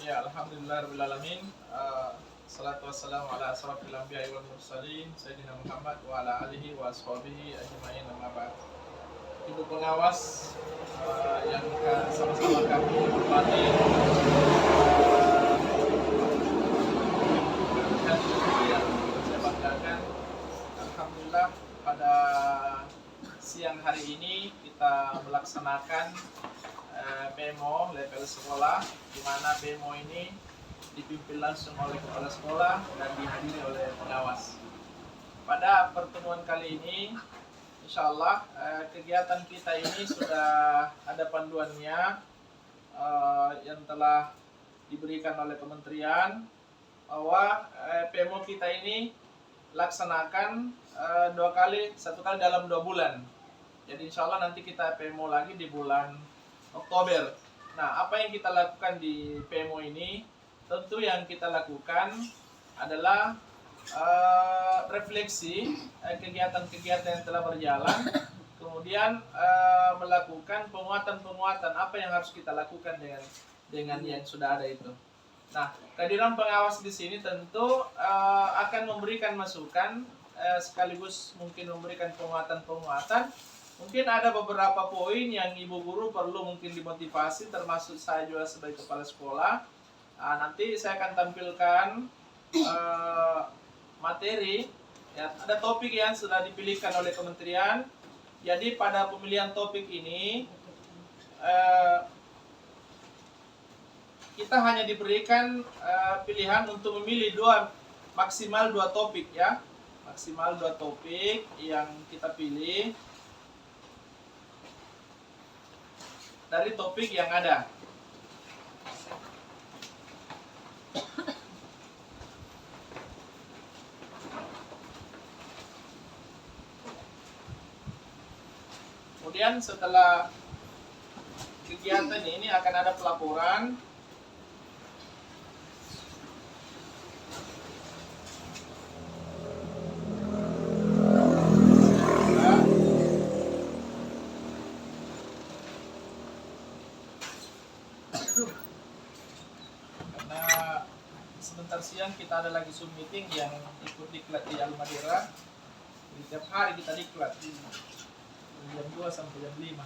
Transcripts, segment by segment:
Ya, alhamdulillahirrahmanirrahim. Salatu wassalamu ala asrafil anbiya'i wal mursalin Sayyidina Muhammad wa ala alihi wa ashabihi ajma'in, amma ba'd. Ibu pengawas yang sama-sama kami hormati, dan yang saya banggakan, alhamdulillah pada siang hari ini kita melaksanakan PMO level sekolah, di mana PMO ini dipimpin langsung oleh kepala sekolah dan dihadiri oleh pengawas. Pada pertemuan kali ini, insya Allah kegiatan kita ini sudah ada panduannya yang telah diberikan oleh kementerian, bahwa PMO kita ini laksanakan 2 kali, 1 kali dalam 2 bulan. Jadi insya Allah nanti kita PMO lagi di bulan Oktober. Nah, apa yang kita lakukan di PMO ini? Tentu yang kita lakukan adalah refleksi kegiatan-kegiatan yang telah berjalan, kemudian melakukan penguatan-penguatan apa yang harus kita lakukan dengan yang sudah ada itu. Nah, kehadiran pengawas di sini tentu akan memberikan masukan, sekaligus mungkin memberikan penguatan-penguatan. Mungkin ada beberapa poin yang ibu guru perlu mungkin dimotivasi, termasuk saya juga sebagai kepala sekolah. Nanti saya akan tampilkan materi. Ya, ada topik yang sudah dipilihkan oleh kementerian. Jadi pada pemilihan topik ini kita hanya diberikan pilihan untuk memilih maksimal 2 topik ya. Maksimal 2 topik yang kita pilih dari topik yang ada. Kemudian setelah kegiatan ini akan ada pelaporan. Karena sebentar siang kita ada lagi Zoom meeting yang ikut diklat di Al-Madira. Jadi tiap hari kita diklat jam 2 sampai jam 5.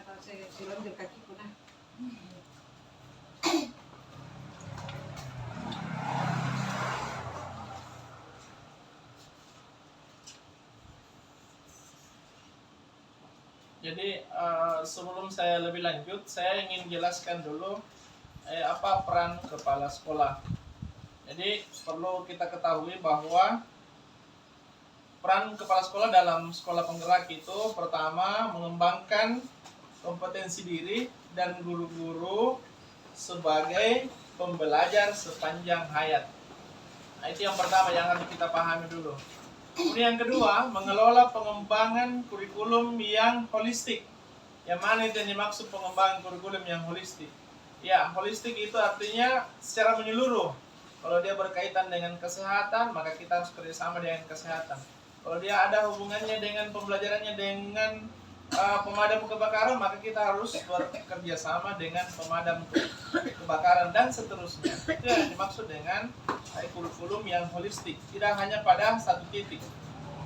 Kalau saya silong di kaki pun Jadi sebelum saya lebih lanjut, saya ingin jelaskan dulu apa peran kepala sekolah. Jadi perlu kita ketahui bahwa peran kepala sekolah dalam sekolah penggerak itu pertama mengembangkan kompetensi diri dan guru-guru sebagai pembelajar sepanjang hayat. Nah, itu yang pertama yang harus kita pahami dulu. Kemudian yang kedua, mengelola pengembangan kurikulum yang holistik. Yang mana itu yang dimaksud pengembangan kurikulum yang holistik? Ya, holistik itu artinya secara menyeluruh. Kalau dia berkaitan dengan kesehatan, maka kita harus kerjasama dengan kesehatan. Kalau dia ada hubungannya dengan pembelajarannya dengan pemadam kebakaran, maka kita harus bekerja sama dengan pemadam kebakaran dan seterusnya. Itu yang dimaksud dengan kurikulum yang holistik, tidak hanya pada satu titik.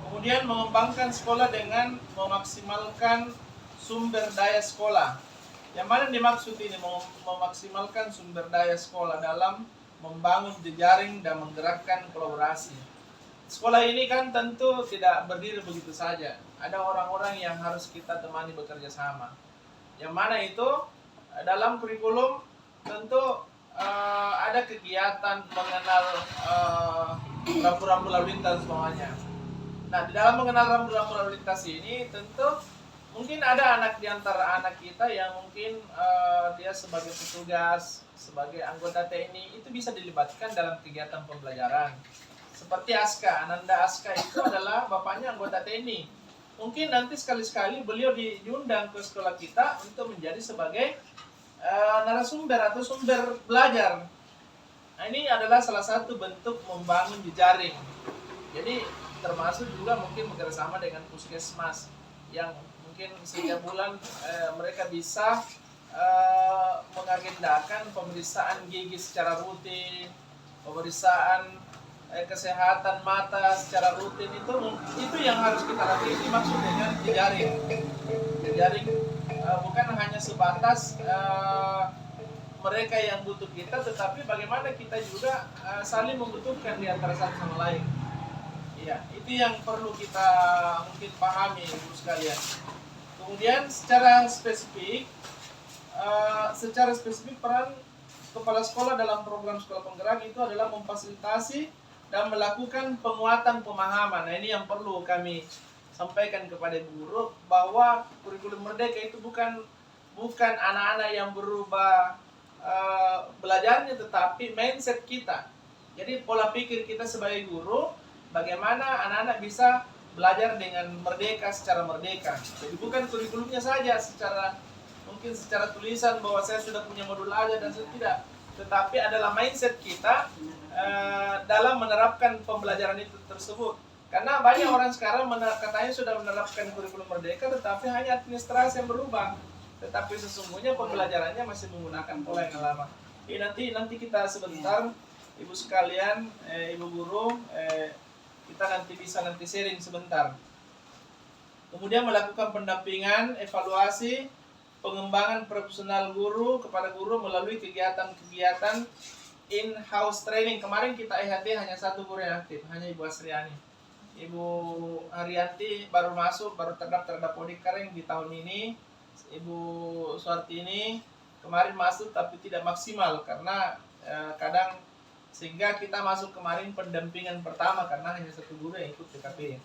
Kemudian mengembangkan sekolah dengan memaksimalkan sumber daya sekolah. Yang mana dimaksud ini memaksimalkan sumber daya sekolah dalam membangun jejaring dan menggerakkan kolaborasi. Sekolah ini kan tentu tidak berdiri begitu saja. Ada orang-orang yang harus kita temani bekerja sama. Yang mana itu dalam kurikulum tentu ada kegiatan mengenal rambu-rambu lalu lintas semuanya. Nah, di dalam mengenal rambu-rambu lalu lintas ini tentu mungkin ada anak di antara anak kita yang mungkin dia sebagai petugas, sebagai anggota TNI itu bisa dilibatkan dalam kegiatan pembelajaran. Seperti Aska, Ananda Aska itu adalah bapaknya anggota TNI. Mungkin nanti sekali-sekali beliau diundang ke sekolah kita untuk menjadi sebagai narasumber atau sumber belajar. Nah, ini adalah salah satu bentuk membangun jejaring. Jadi termasuk juga mungkin bekerjasama dengan puskesmas yang mungkin setiap bulan mereka bisa mengagendakan pemeriksaan gigi secara rutin, pemeriksaan kesehatan mata secara rutin. Itu yang harus kita latih. Ini maksud dengan jejaring bukan hanya sebatas mereka yang butuh kita, tetapi bagaimana kita juga saling membutuhkan di antara satu sama lain. Ya, itu yang perlu kita mungkin pahami Ibu sekalian. Kemudian secara spesifik peran kepala sekolah dalam program sekolah penggerak itu adalah memfasilitasi dan melakukan penguatan pemahaman. Nah, ini yang perlu kami sampaikan kepada guru, bahwa kurikulum merdeka itu bukan anak-anak yang berubah belajarnya, tetapi mindset kita. Jadi pola pikir kita sebagai guru, bagaimana anak-anak bisa belajar dengan merdeka, secara merdeka. Jadi bukan kurikulumnya saja secara tulisan bahwa saya sudah punya modul aja dan tidak, tetapi adalah mindset kita dalam menerapkan pembelajaran itu tersebut. Karena banyak orang sekarang katanya sudah menerapkan kurikulum merdeka, tetapi hanya administrasi yang berubah, tetapi sesungguhnya pembelajarannya masih menggunakan pola yang lama. Nanti kita sebentar, Ibu sekalian, Ibu guru, kita bisa sharing sebentar. Kemudian melakukan pendampingan, evaluasi, pengembangan profesional guru kepada guru melalui kegiatan-kegiatan in-house training. Kemarin kita EHT hanya satu guru yang aktif, hanya Ibu Asriani. Ibu Haryanti baru masuk, baru terhadap Podik Kareng di tahun ini. Ibu Suartini kemarin masuk tapi tidak maksimal karena kadang, sehingga kita masuk kemarin pendampingan pertama karena hanya satu guru yang ikut TKP.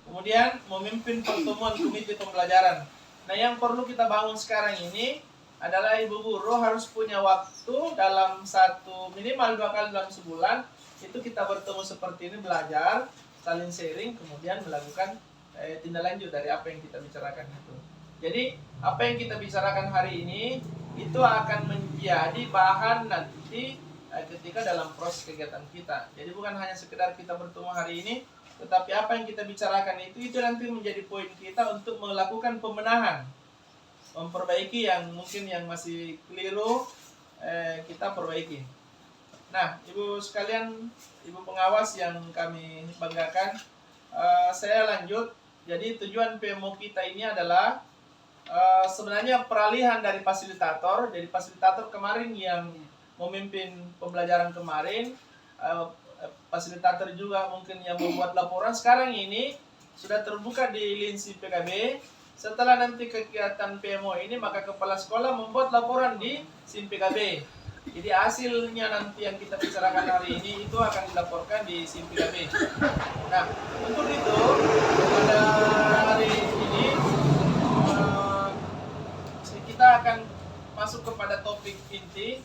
Kemudian memimpin pertemuan komite pembelajaran. Nah, yang perlu kita bangun sekarang ini adalah ibu guru harus punya waktu dalam minimal 2 kali dalam sebulan, itu kita bertemu seperti ini, belajar, saling sharing, kemudian melakukan tindak lanjut dari apa yang kita bicarakan itu. Jadi apa yang kita bicarakan hari ini itu akan menjadi bahan nanti ketika dalam proses kegiatan kita. Jadi bukan hanya sekedar kita bertemu hari ini, tetapi apa yang kita bicarakan itu nanti menjadi poin kita untuk melakukan pembenahan, memperbaiki yang mungkin yang masih keliru, kita perbaiki. Nah, Ibu sekalian, Ibu pengawas yang kami banggakan, saya lanjut. Jadi tujuan PMO kita ini adalah sebenarnya peralihan dari fasilitator. Jadi fasilitator kemarin yang memimpin pembelajaran kemarin, fasilitator juga mungkin yang membuat laporan. Sekarang ini sudah terbuka di Linsi PKB. Setelah nanti kegiatan PMO ini, maka kepala sekolah membuat laporan di SIM PKB. Jadi hasilnya nanti yang kita bicarakan hari ini itu akan dilaporkan di SIM PKB. Nah, untuk itu pada hari ini kita akan masuk kepada topik inti.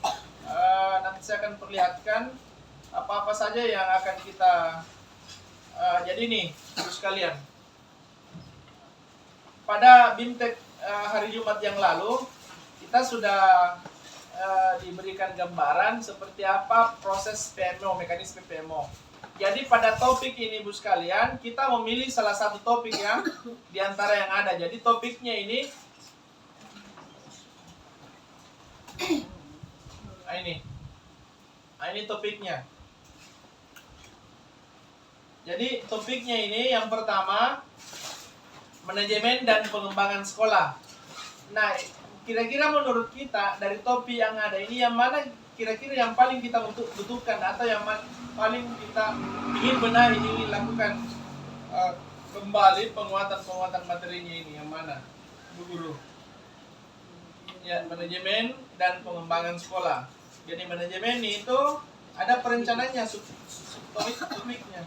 Nanti saya akan perlihatkan apa-apa saja yang akan kita jadi nih, terus kalian. Pada BIMTEK hari Jumat yang lalu, kita sudah diberikan gambaran seperti apa proses PMO, mekanisme PMO. Jadi pada topik ini, Bu sekalian, kita memilih salah satu topik yang diantara yang ada. Jadi topiknya ini, ini topiknya. Jadi topiknya ini yang pertama, manajemen dan pengembangan sekolah. Nah, kira-kira menurut kita dari topik yang ada ini, yang mana kira-kira yang paling kita butuhkan atau yang paling kita ingin benahi, ingin lakukan kembali penguatan materinya ini, yang mana, Bu Guru? Ya, manajemen dan pengembangan sekolah. Jadi manajemen itu ada perencanaannya, topiknya.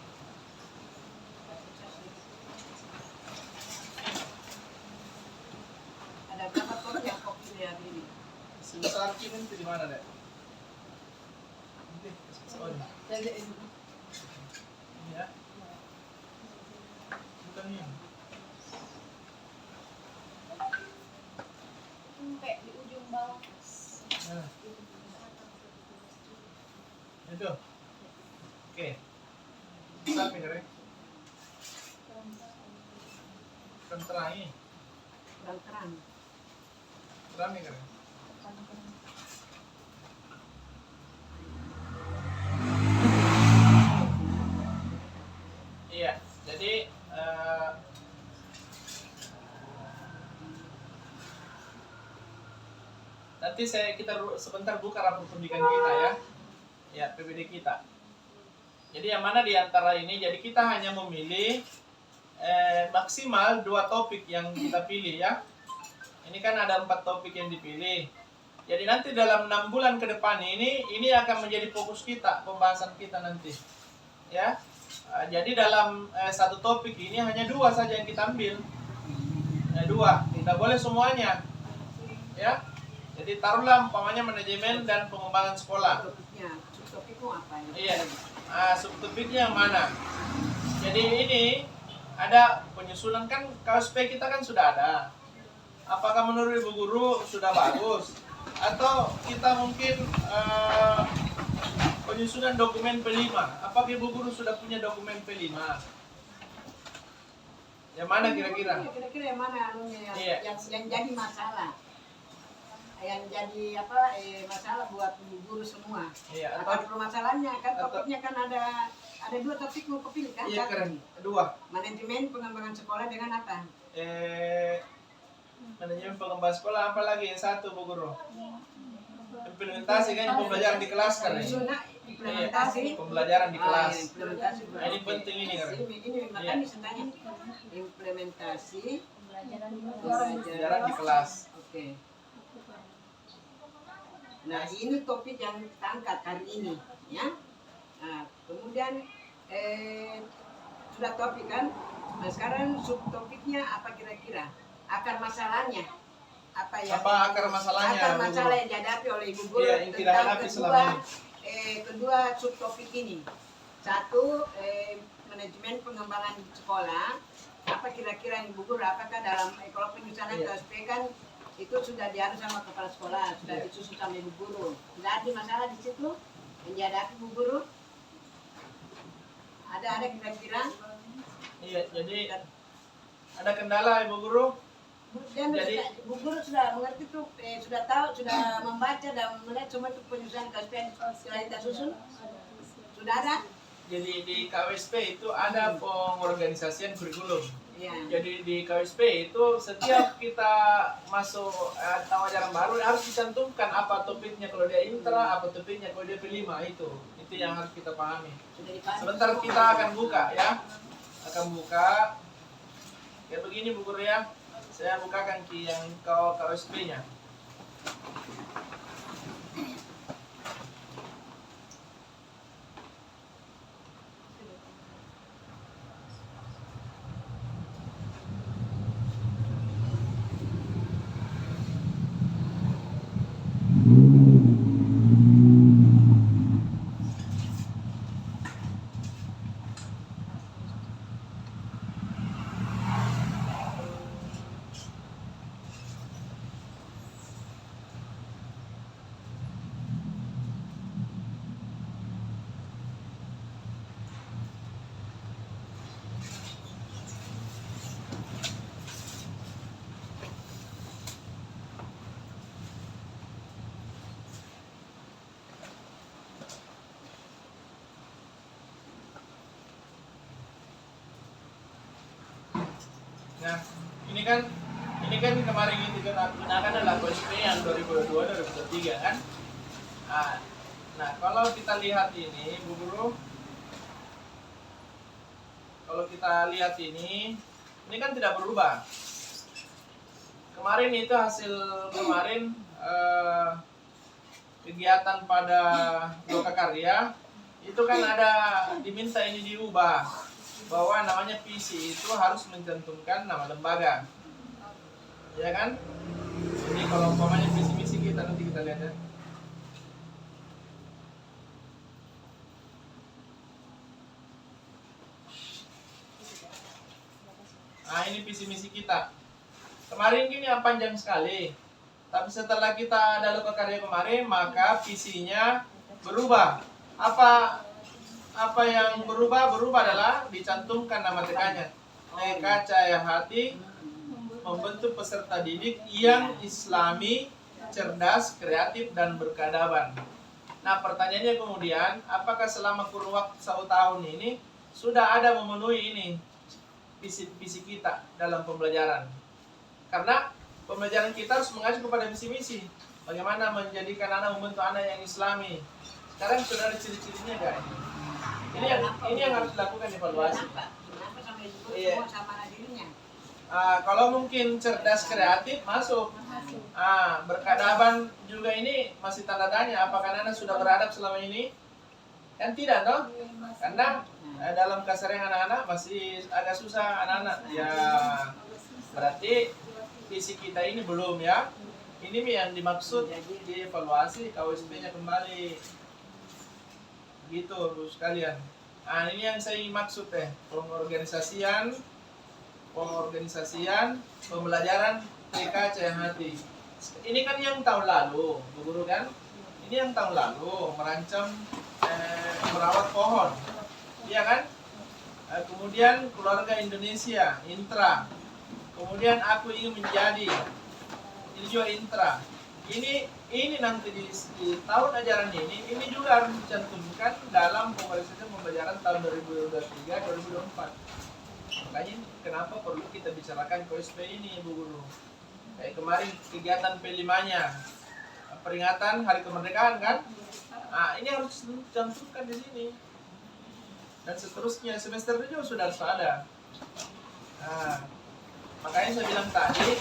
Ada berapa topik yang kau pilih hari ini? Sebesar ini di mana, Dek? Ya. Bukan ini. Sampai di ujung bawah. Nah. Itu. Oke. Sampai keren. Terang. Terang keren. Iya, jadi nanti kita sebentar buka rapor pendidikan kita ya. Ya, PPD kita. Jadi yang mana di antara ini, jadi kita hanya memilih maksimal 2 topik yang kita pilih ya. Ini kan ada 4 topik yang dipilih. Jadi nanti dalam 6 bulan ke depan ini akan menjadi fokus kita, pembahasan kita nanti. Ya. Jadi dalam 1 topik ini hanya 2 saja yang kita ambil. 2, tidak boleh semuanya. Ya. Jadi taruhlah umpamanya manajemen dan pengembangan sekolah. Subtopikmu apa ya? Iya. Subtopiknya yang mana? Jadi ini ada penyusunan, kan KSP kita kan sudah ada. Apakah menurut Ibu Guru sudah bagus? Atau kita mungkin penyusunan dokumen P5? Apakah Ibu Guru sudah punya dokumen P5? Yang mana kira-kira? Kira-kira yang mana anunya yang jadi masalah? Yang jadi masalah buat guru semua. Iya, atau permasalahannya kan topiknya kan ada 2 topik mau kepilih kan? Iya, keren. 2. Manajemen pengembangan sekolah dengan apa? Manajemen pengembangan sekolah, apa lagi yang 1, Bu Guru? Implementasi kan, pembelajaran di kelas kan ya? Implementasi pembelajaran di kelas. Implementasi. Nah, ini penting ini kan. Ini makanya sebenarnya implementasi pembelajaran di kelas. Oke. Nah, ini topik yang kita angkat hari ini, ya. Nah, kemudian sudah topik kan. Nah, sekarang subtopiknya apa kira-kira? Akar masalahnya apa akar masalahnya? Akar masalah yang dihadapi oleh Ibu Guru tentang kedua subtopik ini. 1, manajemen pengembangan sekolah. Apa kira-kira Ibu Guru? Apakah dalam kalau penyusunan KSP kan itu sudah diatur sama kepala sekolah, sudah disusun sama Ibu Guru. Tidak ada masalah di situ yang dihadapi Ibu Guru? Ada kira-kira? Iya, jadi ada kendala Ibu Guru. Dan jadi Bu Guru sudah mengerti tuh, sudah tahu, sudah membaca dan melihat semua itu penyusunan KSP yang kita susun? Sudah ada? Jadi di KWSP itu ada pengorganisasian kurikulum. Iya. Jadi di KWSP itu setiap kita masuk tahu ajaran baru harus dicantumkan apa topiknya kalau dia intra, apa topiknya kalau dia P5 itu yang harus kita pahami. Sebentar kita akan buka ya, kayak begini Bu Guru ya. Saya bukakan yang KWSP-nya. Nah, ini kan kemarin itu kan aku gunakan adalah KWSP yang 2022-2023 kan. Nah, kalau kita lihat ini, Bu Guru, kalau kita lihat ini kan tidak berubah. Kemarin itu hasil kemarin kegiatan pada Loka Karya itu kan ada diminta ini diubah. Bahwa namanya visi itu harus mencantumkan nama lembaga, ya kan? Jadi kalau umpamanya visi misi kita nanti kita lihat ya. Nah ini visi misi kita. Kemarin gini yang panjang sekali, tapi setelah kita ada Loka Karya kemarin maka visinya berubah. Apa yang berubah adalah dicantumkan nama TK-nya. TK Cahaya Hati membentuk peserta didik yang islami, cerdas, kreatif, dan berkeadaban. Nah pertanyaannya kemudian, apakah selama kurun waktu 1 tahun ini sudah ada memenuhi ini visi kita dalam pembelajaran? Karena pembelajaran kita harus mengacu kepada visi misi. Bagaimana menjadikan anak membentuk anak yang islami. Sekarang sudah ada ciri-cirinya guys. Ini yang harus dilakukan evaluasi. Kenapa sampai disebut Iya. semua sama dirinya? Kalau mungkin cerdas kreatif masuk. Berkeadaban juga ini masih tanda tanya. Apakah anak sudah beradab selama ini? Kan tidak toh? Karena dalam keseharian anak-anak masih agak susah anak-anak. Ya berarti visi kita ini belum ya. Ini yang dimaksud dievaluasi KWSP-nya kembali. Gitu Bu sekalian. Nah ini yang saya maksud pengorganisasian pembelajaran TK Cahaya Hati. Ini kan yang tahun lalu Bu Guru kan. Ini yang tahun lalu merancang merawat pohon, iya kan? Kemudian keluarga Indonesia intra. Kemudian aku ingin menjadi, ini juga intra. Ini nanti di tahun ajaran ini juga harus dicantumkan dalam pemeriksaan pembelajaran tahun 2023-2024. Makanya kenapa perlu kita bicarakan KWSP ini Bu Guru. Kayak kemarin kegiatan P5-nya, peringatan Hari Kemerdekaan kan? Nah ini harus dicantumkan di sini. Dan seterusnya semester ini juga sudah harus ada. Nah, makanya saya bilang tadi,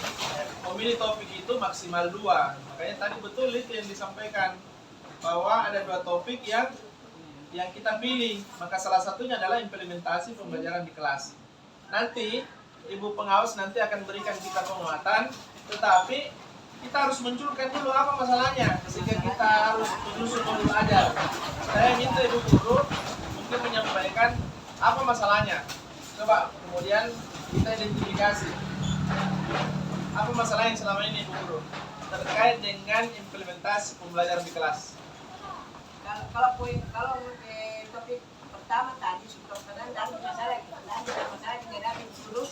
memilih topik itu maksimal 2. Makanya tadi betul itu yang disampaikan, bahwa ada 2 topik yang kita pilih. Maka salah satunya adalah implementasi pembelajaran di kelas. Nanti Ibu pengawas nanti akan berikan kita penguatan, tetapi kita harus munculkan dulu apa masalahnya, sehingga kita harus menyusun modul ajar. Saya minta Ibu Guru mungkin menyampaikan apa masalahnya. Coba kemudian kita identifikasi apa masalah yang selama ini Bu Guru terkait dengan implementasi pembelajaran di kelas. Kalau topik pertama tadi subdokteran dan masalah dihadapi guru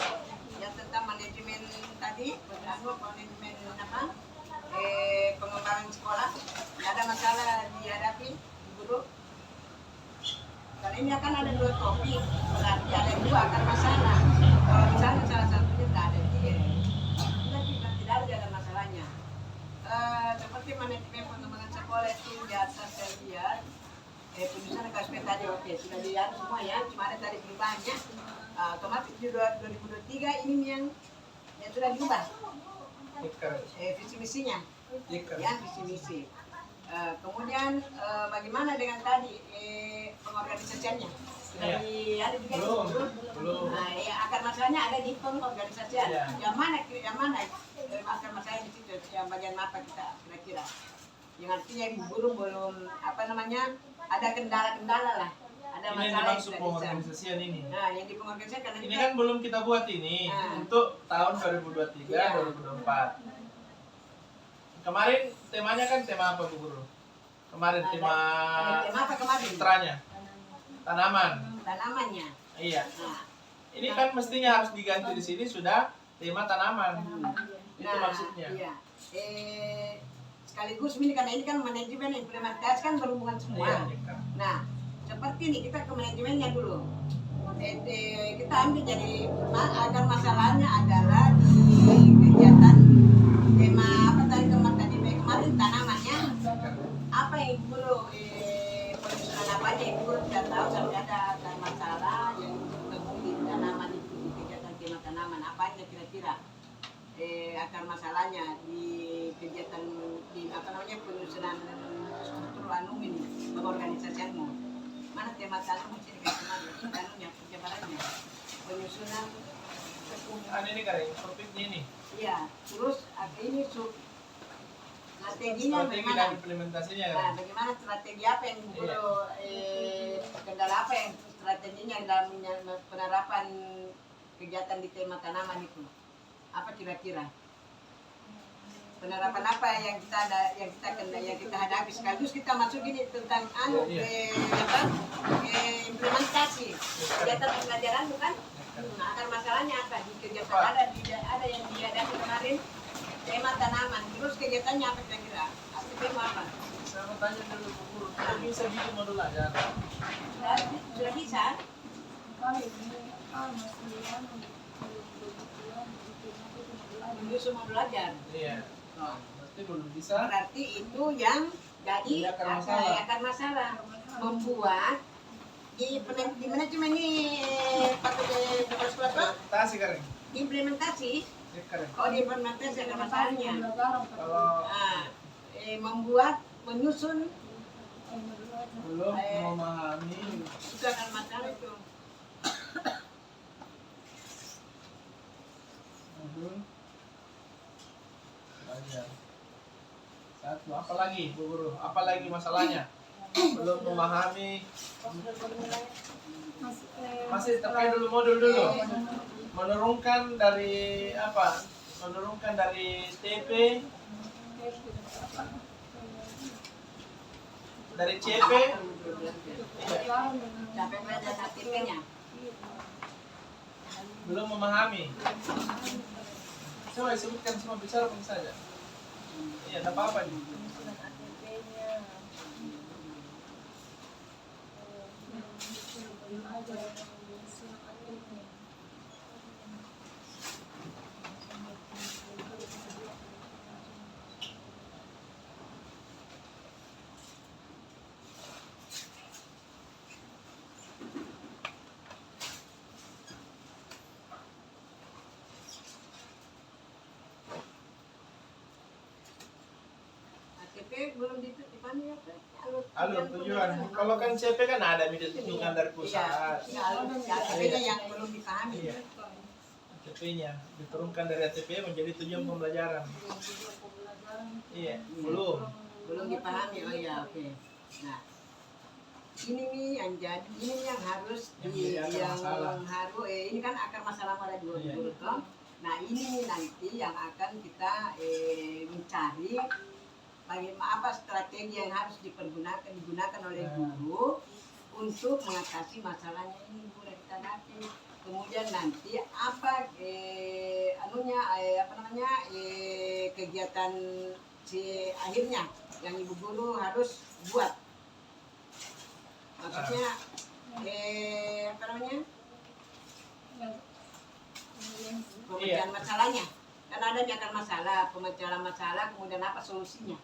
yang tentang manajemen tadi, manajemen pengembangan sekolah, tidak ada masalah dihadapi guru. Karena ini akan ada 2 topik, berarti ada 2 akar masalah. Kalau misalnya salah satunya tak ada dia, tidak ada masalahnya. Seperti manajemen pengembangan sekolah itu di atas saya lihat, tulisan KSP tadi oke, sudah dilihat semua ya, cuma ada tadi perubahannya. Otomatis di 2023 ini yang sudah diubah. Visi misinya, ya visi misi. Kemudian bagaimana dengan tadi pengorganisasiannya? Sudah ada juga belum. Nah, akar masalahnya ada di pengorganisasian. Yang mana akar masalahnya di situ? Yang bagian apa kita kira-kira? Yang artinya ibu guru belum ada kendala-kendala lah. Ada ini masalah yang dimaksud pengorganisasian ini. Nah, yang di pengorganisasian karena ini kan belum kita buat ini untuk tahun 2023 2024. Kemarin temanya kan tema apa Bu Guru? Kemarin tema apa kemarin? Putranya. Tanamannya. Iya. Nah, ini kan mestinya harus diganti di sini sudah tema tanaman. Itu maksudnya. Iya. Sekaligus ini karena ini kan manajemen implementasi kan berhubungan semua. Iya. Nah, seperti ini kita ke manajemennya dulu. Kita ambil jadi agar masalahnya adalah di kegiatan tema apa tadi kemarin tanamannya apa yang guru penyusunan apa aja yang guru tidak tahu sampai ada masalah yang ketemu di tanaman itu di kegiatan tema tanaman apa aja kira-kira akar masalahnya di kegiatan di penyusunan struktur ini pengorganisasianmu. Mana tema tanaman mesti dikasih mana ini anunya penjabarannya penyusunan ini kering topiknya ini. Iya, terus ini strateginya strategi dan implementasinya ya. Nah, bagaimana strategi apa yang guru kendala apa yang strateginya dalam penerapan kegiatan di tema tanaman itu? Apa kira-kira? Penerapan apa yang kita hadapi sekaligus kita masuk ini tentang implementasi kegiatan pembelajaran bukan? Nah, akar masalahnya apa di kegiatan ada yang dihadapi kemarin tema tanaman terus kegiatannya apa kira-kira? Tema apa? Saya mau tanya dulu Bu Guru, kalau bisa bikin modul aja? Sudah bisa? Menyusun modul ajar. Iya. Berarti belum bisa. Berarti itu yang jadi akar masalah. Membuat di manajemen ini pakai implementasi kering. Implementasi. Oh, di implementasi akar masalahnya. Kalau membuat menyusun belum memahami itu akar masalah itu. modul belajar. Satu, apa lagi Bu Guru? Apa lagi masalahnya? Belum memahami. Masih terkait dulu modul dulu. Menurunkan dari apa? Menurunkan dari TP dari CP Sampai pada TP-nya. belum memahami. Coba sebutkan semua bicara pun saja. Iya, tak apa-apa nih. TP belum dipahami ya, Alur tujuan. Kalau kan CP kan ada tunjukkan dari pusat. Iya, ATP-nya yang belum dipahami. Iya. ATP-nya diturunkan dari ATP menjadi tujuan pembelajaran. Iya, belum Dipahami. Oh ya, oke. Nah, ini nih yang jadi, ini yang harus ini kan akar masalah pada dua guru toh. Nah, ini nanti yang akan kita mencari bagaimana apa strategi yang harus digunakan oleh guru untuk mengatasi masalahnya ini boleh kita hadapi. Kemudian nanti apa kegiatan si akhirnya yang ibu guru harus buat. Maksudnya apa namanya, Kemudian pemecahan masalahnya. Kan ada nih akar masalah, pemecahan masalah, kemudian apa solusinya.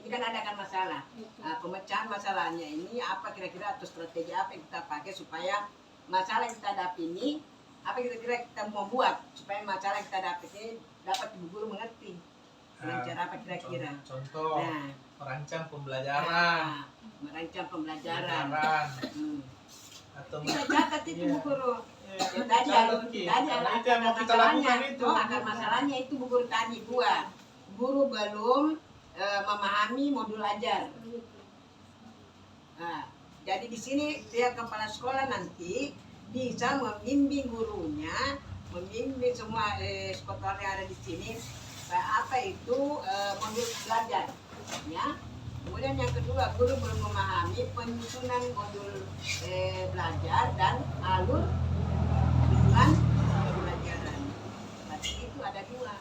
Ini kan ada akar masalah. Nah, pemecahan masalahnya ini apa kira-kira atau strategi apa yang kita pakai supaya masalah yang kita hadapi ini, apa kira-kira kita mau buat supaya masalah yang kita hadapi ini dapat ibu guru mengerti dengan cara apa kira-kira. Contoh, Nah, merancang pembelajaran. nah, merancang pembelajaran. Atau bisa catat itu Bu Guru. Ya, tadi karena itu yang mau kita lakukan itu. Akar masalahnya itu Bu Guru tadi buat. Guru belum memahami modul ajar. Nah, jadi di sini dia kepala sekolah nanti bisa membimbing gurunya, membimbing semua sekolah yang ada di sini apa itu modul belajar, ya. Kemudian yang kedua, guru belum memahami penyusunan modul belajar dan alur tujuan pembelajaran. Berarti itu ada dua.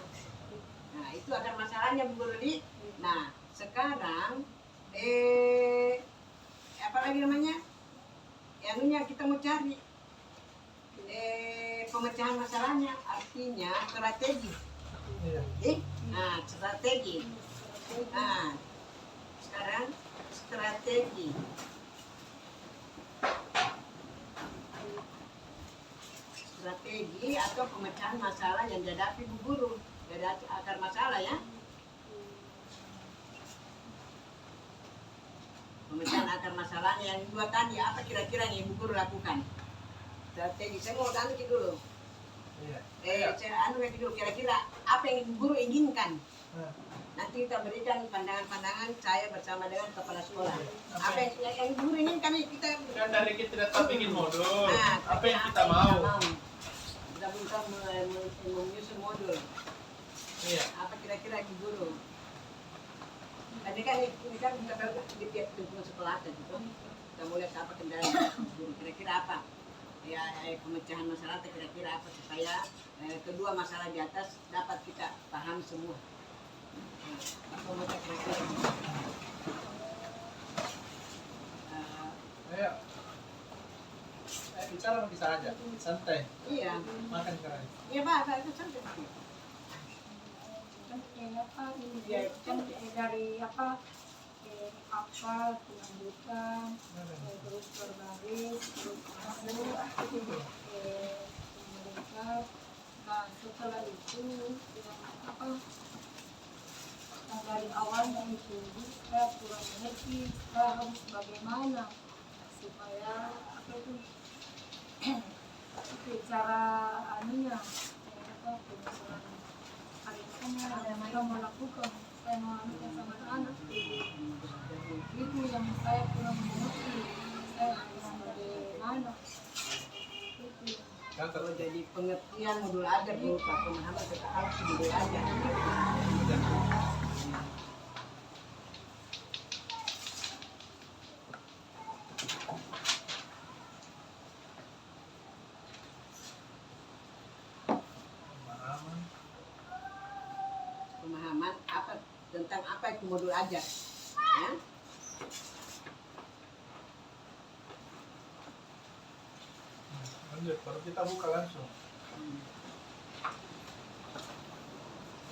Nah, itu akar masalahnya Bu Guru Li. Nah, sekarang apa lagi namanya? Yang kita mau cari pemecahan masalahnya, artinya strategi. Nah, strategi. Nah, sekarang strategi. Strategi atau pemecahan masalah yang dihadapi Bu Guru. Dari akar masalah ya. Pemecahan akar masalahnya yang dua tadi apa kira-kira yang Ibu Guru lakukan? Strategi. Saya mau tanya dulu. Saya dulu kira-kira apa yang Ibu Guru inginkan? Nanti kita berikan pandangan-pandangan saya bersama dengan kepala sekolah. Apa yang Ibu Guru inginkan kita? Kan dari kita datang bikin modul. Apa yang kita mau? Kita bukan menyusun modul. Apa kira-kira Ibu Guru? Ini kan kita di pihak lingkungan sekolah gitu. Kita mau lihat apa kendala guru, kira-kira apa ya pemecahan masalah kira-kira apa supaya kedua masalah di atas dapat kita paham semua. Apa kira-kira? Ayo, bicara bisa aja, santai. Iya. Makan keren. Iya Pak, itu santai. dari apa kelanjutan terus berbaris terus masuk meningkat. Nah setelah itu apa dari awalnya itu kita kurang mengerti kita harus bagaimana supaya apa itu cara anunya apa penyusunan kita melakukan supaya memahami sama anak itu yang saya kurang mengerti saya kurang bagaimana itu. Kalau jadi pengertian modul ajar dulu Pak, pemahaman tentang modul ajar. Pemahaman apa tentang apa itu modul ajar, ya? Lanjut, baru kita buka langsung.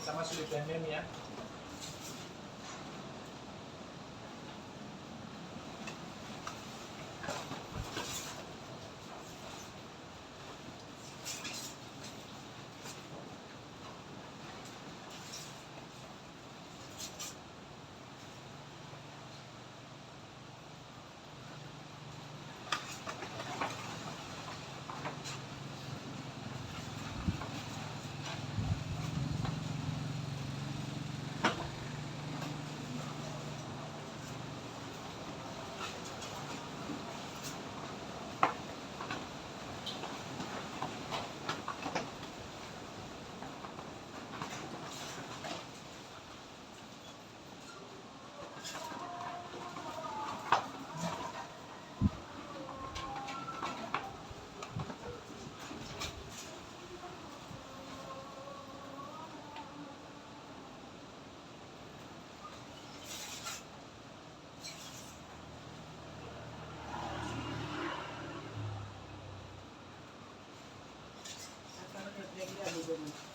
Kita masuk di PMM ya. Gubernur.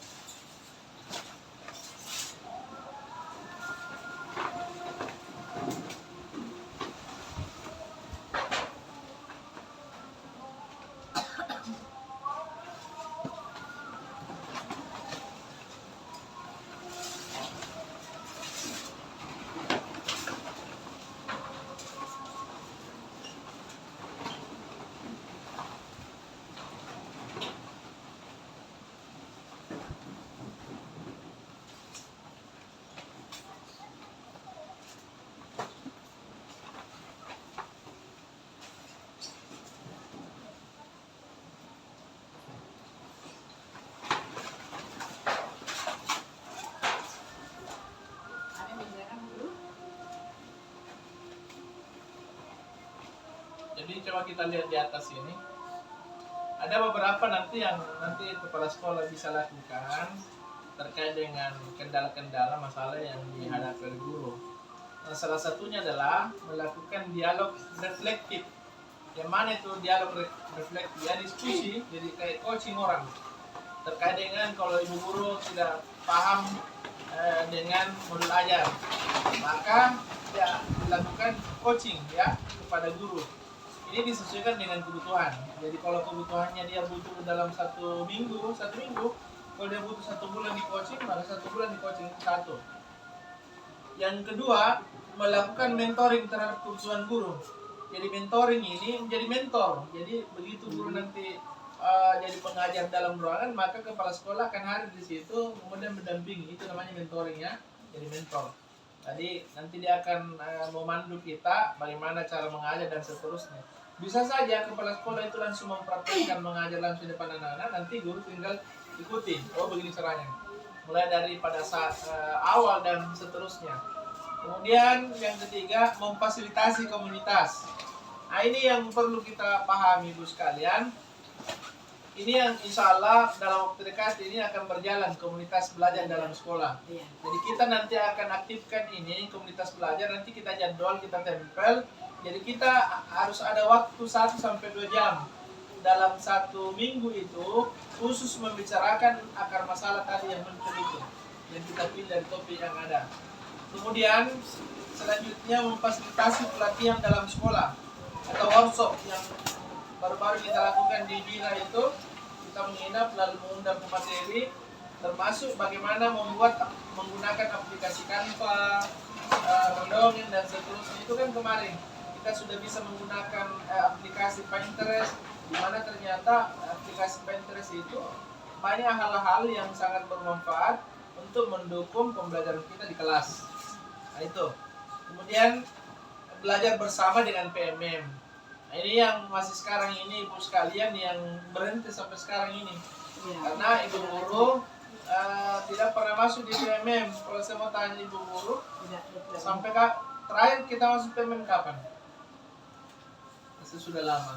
Jadi coba kita lihat di atas ini. Ada beberapa nanti yang nanti kepala sekolah bisa lakukan terkait dengan kendala-kendala masalah yang dihadapi oleh guru. Nah, salah satunya adalah melakukan dialog reflektif. Yang mana itu dialog reflektif? Ya diskusi, jadi kayak coaching orang. Terkait dengan kalau ibu guru tidak paham dengan modul ajar, maka ya dilakukan coaching ya kepada guru. Ini disesuaikan dengan kebutuhan. Jadi kalau kebutuhannya dia butuh dalam satu minggu, kalau dia butuh 1 bulan di coaching, maka 1 bulan di coaching itu satu. Yang kedua, melakukan mentoring terhadap kebutuhan guru. Jadi mentoring ini menjadi mentor. Jadi begitu guru nanti jadi pengajar dalam ruangan, maka kepala sekolah akan hadir di situ, kemudian mendampingi. Itu namanya mentoring ya, jadi mentor. Jadi nanti dia akan memandu kita bagaimana cara mengajar dan seterusnya. Bisa saja kepala sekolah itu langsung mempraktikkan mengajar langsung di depan anak-anak, nanti guru tinggal ikuti. Oh begini caranya. Mulai dari pada saat awal dan seterusnya. Kemudian yang ketiga, memfasilitasi komunitas. Nah ini yang perlu kita pahami ibu sekalian. Ini yang insya Allah dalam waktu dekat ini akan berjalan komunitas belajar dalam sekolah. Jadi kita nanti akan aktifkan ini komunitas belajar, nanti kita jadwal, kita tempel. Jadi kita harus ada waktu 1-2 jam dalam 1 minggu itu khusus membicarakan akar masalah tadi yang muncul itu, yang kita pilih dari topik yang ada. Kemudian selanjutnya memfasilitasi pelatihan dalam sekolah atau workshop yang baru-baru kita lakukan di Bina itu. Kita menginap lalu mengundang pemateri, termasuk bagaimana menggunakan aplikasi Canva, mendongeng dan seterusnya. Itu kan kemarin kita sudah bisa menggunakan aplikasi Pinterest, di mana ternyata aplikasi Pinterest itu banyak hal-hal yang sangat bermanfaat untuk mendukung pembelajaran kita di kelas. Nah itu. Kemudian belajar bersama dengan PMM. Nah, ini yang masih sekarang ini ibu sekalian yang berhenti sampai sekarang ini. Karena ibu guru tidak pernah masuk di PMM. Kalau saya mau tanya ibu guru, sampai terakhir kita masuk PMM kapan? Sudah lama.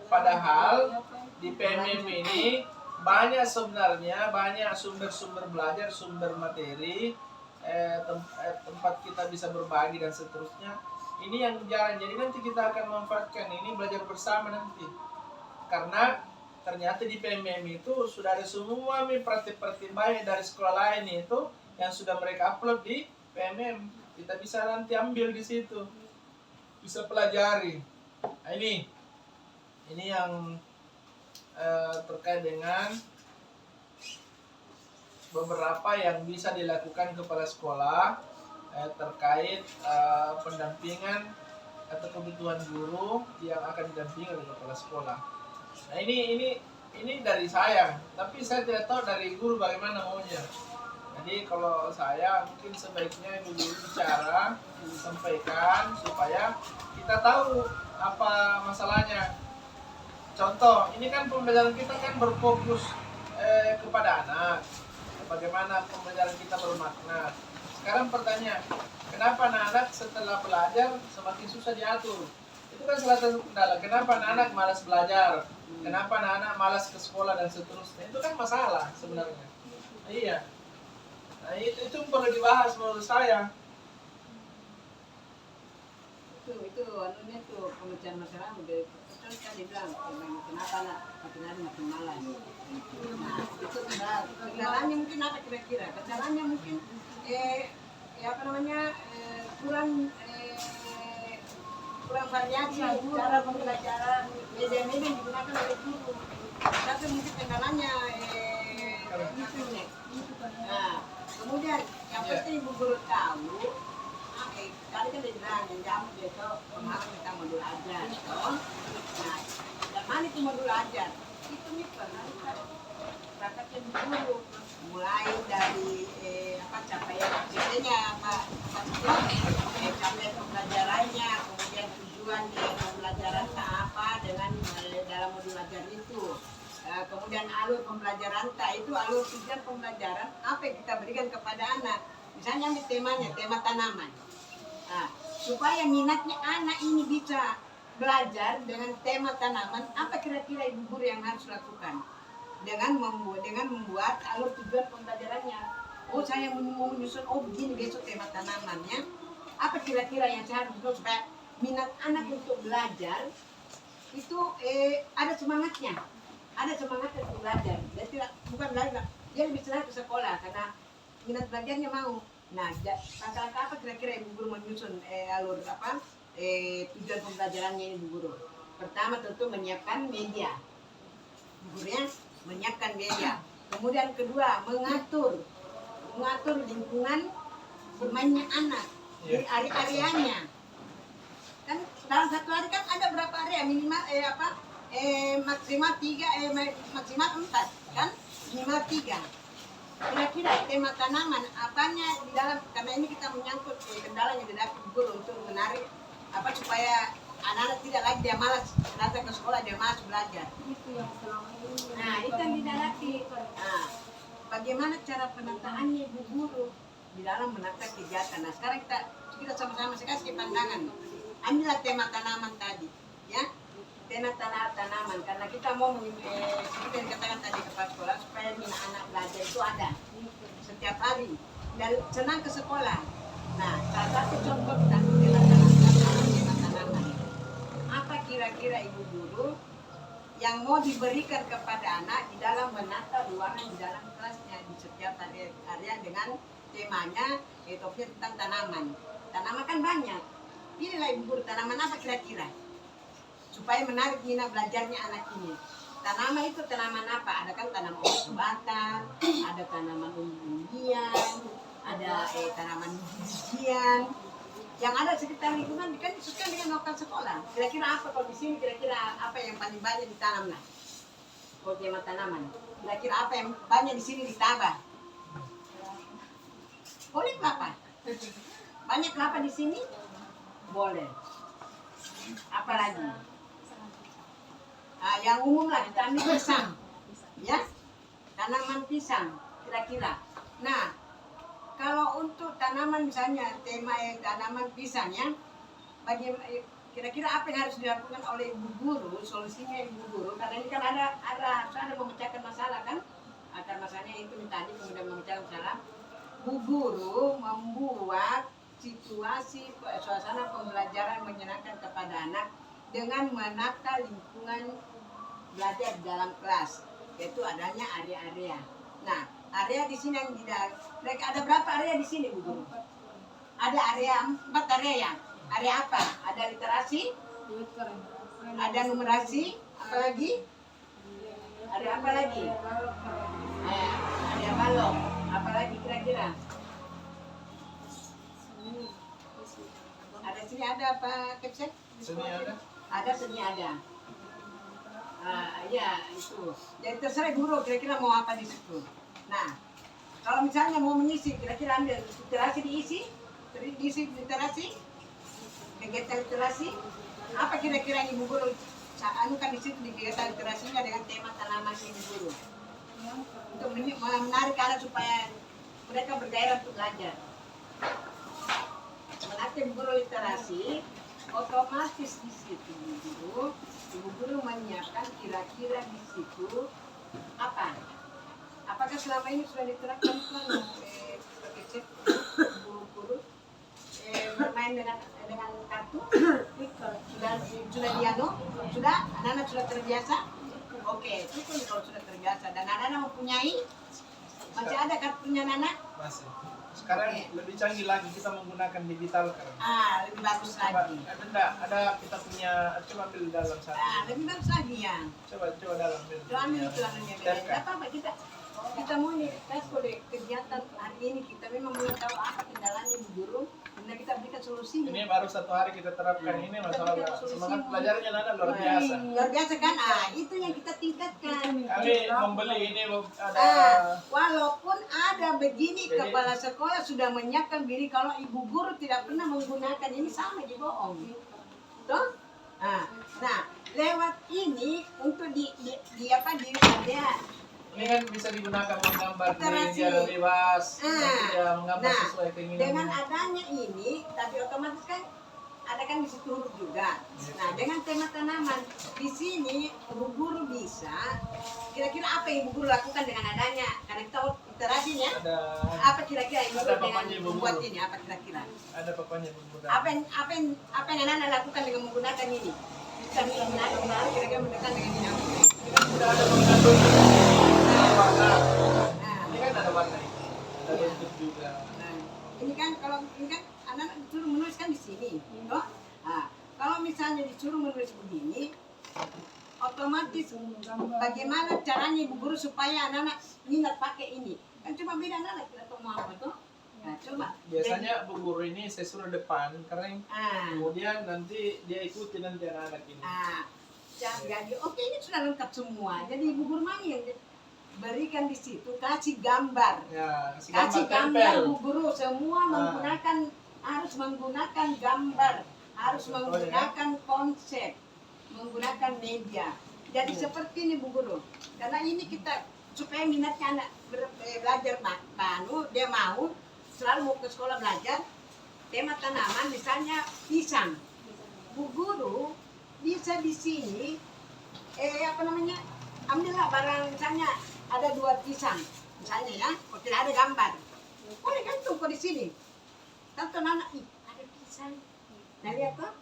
Padahal di PMM ini banyak sebenarnya, banyak sumber-sumber belajar, sumber materi, tempat kita bisa berbagi dan seterusnya. Ini yang jarang. Jadi nanti kita akan memanfaatkan ini belajar bersama nanti. Karena ternyata di PMM itu sudah ada semua praktik-praktik baik dari sekolah lain itu yang sudah mereka upload di PMM. Kita bisa nanti ambil di situ, bisa pelajari. Nah, ini yang terkait dengan beberapa yang bisa dilakukan kepala sekolah terkait pendampingan atau kebutuhan guru yang akan didampingi oleh kepala sekolah. Nah ini dari saya, tapi saya tidak tahu dari guru bagaimana maunya. Jadi kalau saya mungkin sebaiknya ibu guru bicara, sampaikan supaya kita tahu apa masalahnya. Contoh, ini kan pembelajaran kita kan berfokus kepada anak. Bagaimana pembelajaran kita bermakna. Sekarang pertanyaan, kenapa anak-anak setelah belajar semakin susah diatur? Itu kan salah satu kendala. Kenapa anak-anak malas belajar? Kenapa anak-anak malas ke sekolah dan seterusnya? Itu kan masalah sebenarnya. Iya. Nah itu perlu dibahas menurut saya. Itu anunya tuh pemecahan masalah udah terus kan dibilang kenapa anak makin hari makin malas. Nah, itu kendalanya mungkin apa kira-kira? Kendalanya mungkin apa namanya kurang kurang variasi cara pembelajaran media-media yang digunakan oleh guru. Tapi mungkin kendalanya internet. Nah, kemudian yang penting ibu guru tahu, kali kan dia bilang jam besok kemarin kita modul ajar, toh. Nah, dan mana itu modul ajar? Itu nih pernah prakteknya ibu guru, mulai dari capaian ACC-nya, capaian pembelajarannya, kemudian tujuan pembelajaran apa dengan dalam modul ajar itu. Kemudian alur pembelajaran itu alur tujuan pembelajaran apa yang kita berikan kepada anak. Misalnya ambil temanya, tema tanaman. Nah, supaya minatnya anak ini bisa belajar dengan tema tanaman, apa kira-kira ibu guru yang harus lakukan? Dengan membuat alur tujuan pembelajarannya. Oh, saya mau menyusun, oh begini besok tema tanamannya. Apa kira-kira yang saya harus buat supaya minat anak untuk belajar itu ada semangatnya. Ada semangat untuk belajar. Dia tidak bukan belajar, dia lebih senang ke sekolah karena minat belajarnya mau. Nah, langkah-langkah apa kira-kira ibu guru menyusun alur tujuan pembelajarannya ibu guru? Pertama tentu menyiapkan media. Ibu gurunya menyiapkan media. Kemudian kedua mengatur lingkungan bermainnya anak. Jadi area-areanya. Kan dalam satu hari kan ada berapa area minimal maksimal 3 maksimal 4 kan, minimal 3. Kira-kira tema tanaman apanya di dalam, karena ini kita menyangkut kendala yang dihadapi guru untuk menarik supaya anak-anak tidak lagi dia malas datang ke sekolah, dia malas belajar. Itu yang selama ini. Nah, itu yang dihadapi. Nah, bagaimana cara penataannya ibu guru di dalam menata kegiatan. Nah, sekarang kita sama-sama kasih pandangan. Ambillah tema tanaman tadi, ya. Tema tanaman, karena kita mau seperti yang dikatakan tadi kepala sekolah supaya minat anak belajar itu ada setiap hari dan senang ke sekolah. Nah, salah satu contoh kita tema tanaman. Apa kira-kira ibu guru yang mau diberikan kepada anak di dalam menata ruangan di dalam kelasnya di setiap area dengan temanya topiknya tentang tanaman. Tanaman kan banyak. Pilihlah ibu guru tanaman apa kira-kira supaya menarik minat belajarnya anak ini. Tanaman itu tanaman apa? Ada kan tanaman obat-obatan, ada tanaman umbi-umbian, ada tanaman bijian. Yang ada sekitar lingkungan kan disesuaikan dengan lokal sekolah. Kira-kira apa kalau di sini? Kira-kira apa yang paling banyak ditanam lah? Kalau tema tanaman, kira-kira apa yang banyak di sini ditambah? Boleh kelapa. Banyak kelapa di sini? Boleh. Apa lagi? Yang umum lah kita ambil pisang, ya, tanaman pisang kira-kira. Nah, kalau untuk tanaman misalnya tema tanaman pisang ya, kira-kira apa yang harus dilakukan oleh ibu guru? Solusinya ibu guru, karena ini kan harus ada memecahkan masalah kan, akar masalahnya itu tadi kemudian memecahkan masalah. Bu guru membuat situasi suasana pembelajaran menyenangkan kepada anak dengan menata lingkungan belajar di dalam kelas, yaitu adanya area-area. Nah, area di sini yang tidak, ada berapa area di sini Bu Guru? Ada area 4 area ya. Area apa? Ada literasi, ada numerasi, apa lagi? Ada apa lagi? Ada balok, apa lagi kira-kira? Ada sini ada apa Kepsen? Seni ada? Ada seni ada. Ya itu. Jadi terserah guru kira-kira mau apa di situ. Nah, kalau misalnya mau mengisi, kira-kira ambil literasi diisi literasi, kegiatan literasi. Apa kira-kira ibu guru anukan di situ di kegiatan literasinya dengan tema tanaman ibu guru untuk menarik anak supaya mereka bergairah untuk belajar. Menaktif guru literasi, otomatis di situ ibu guru menyiapkan kira-kira di situ apa? Apakah selama ini sudah diterapkan guru bermain dengan kartu? Sudah dianu? Sudah anak-anak sudah terbiasa? Oke, itu pun kalau sudah terbiasa. Dan anak-anak mempunyai, masih ada kartunya anak? Masih. Sekarang lebih canggih lagi, kita menggunakan digital kan. Lebih bagus lagi. Ada kita punya, coba ambil dalam satu. Lebih bagus lagi ya. Coba dalam. Coba ambil itu anunya. Tidak apa-apa kita mau nih tes kode kegiatan hari ini, kita memang belum tahu apa kendalanya Bu Guru. Karena kita berikan solusinya. Ini baru 1 hari kita terapkan ini, masalah semangat belajarnya Nana luar biasa. Luar biasa kan? Itu yang kita tingkatkan. Kami membeli ini ada. Walaupun ada begini, kepala sekolah sudah menyiapkan diri kalau ibu guru tidak pernah menggunakan ini, sama aja bohong. Tuh? Nah, lewat ini untuk di ada. Ini kan bisa digunakan menggambar dia bebas, dia menggambar sesuai keinginan. Dengan adanya ini, tapi otomatis kan ada kan di situ huruf juga. Nah, dengan tema tanaman di sini ibu guru bisa. Kira-kira apa yang ibu guru lakukan dengan adanya? Karena kita interaksi ya. Apa kira-kira ibu guru dengan membuat ini? Apa kira-kira? Ada papanya ibu guru. Apa yang anak lakukan dengan menggunakan ini? Bisa menggunakan kira-kira menggunakan dengan ini. Sudah ada mengandung warna. Ini kan ada warna ini. Ada bentuk juga. Ini kan kalau ini kan anak disuruh menuliskan di sini, toh? Kalau misalnya disuruh menulis begini, otomatis bagaimana caranya ibu guru supaya anak-anak minat pakai ini? Kan cuma beda anak tidak tahu mau apa toh? Nah, coba. Biasanya bu guru ini saya suruh depan karena kemudian nanti dia ikuti nanti anak-anak ini. Jadi oke, ini sudah lengkap semua. Jadi ibu guru mana yang berikan di situ, kasih gambar. Kasih gambar bu guru semua harus menggunakan gambar, harus menggunakan konsep, menggunakan media. Jadi seperti ini bu guru. Karena ini kita supaya minatnya anak belajar dia mau selalu mau ke sekolah belajar tema tanaman, misalnya pisang. Bu guru bisa di sini ambillah barang, misalnya ada 2 pisang misalnya ya, tidak ada gambar, boleh gantung kok di sini. Tentu anak ada pisang, nah lihat kok,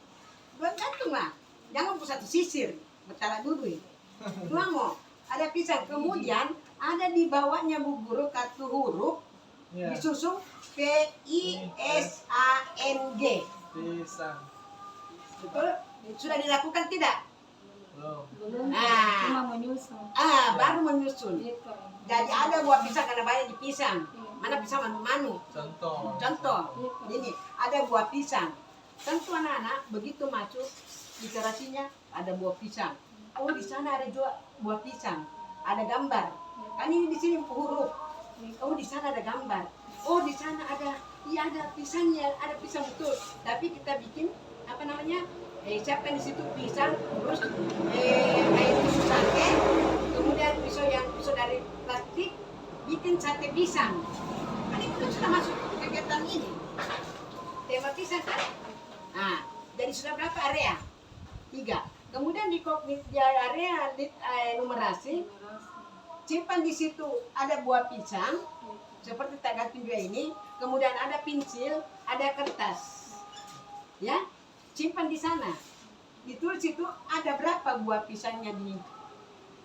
buat gantung lah, jangan satu sisir betala dulu cuma mau ada pisang, kemudian ada di bawahnya bu guru kartu huruf disusun PISANG. Pisang. Betul? Sudah dilakukan tidak? Belum. Cuma menyusun. Baru menyusun. Jadi ada buah pisang karena banyak di pisang. Mana pisang manu-manu? Contoh. Ini ada buah pisang. Tentu anak-anak begitu masuk literasinya ada buah pisang. Oh di sana ada juga buah pisang. Ada gambar. Kan ini di sini huruf. Oh di sana ada gambar. Oh di sana ada pisangnya, ada pisang betul. Tapi kita bikin apa namanya? Siapkan di situ pisang, terus air susu sate, kemudian pisau dari plastik, bikin sate pisang. Kan itu sudah masuk kegiatan ini. Tema pisang kan? Jadi sudah berapa area? 3. Kemudian di area numerasi, simpan di situ ada buah pisang, seperti tanggal 7 ini, kemudian ada pensil, ada kertas. Ya? Simpan di sana. Ditulis itu ada berapa buah pisangnya di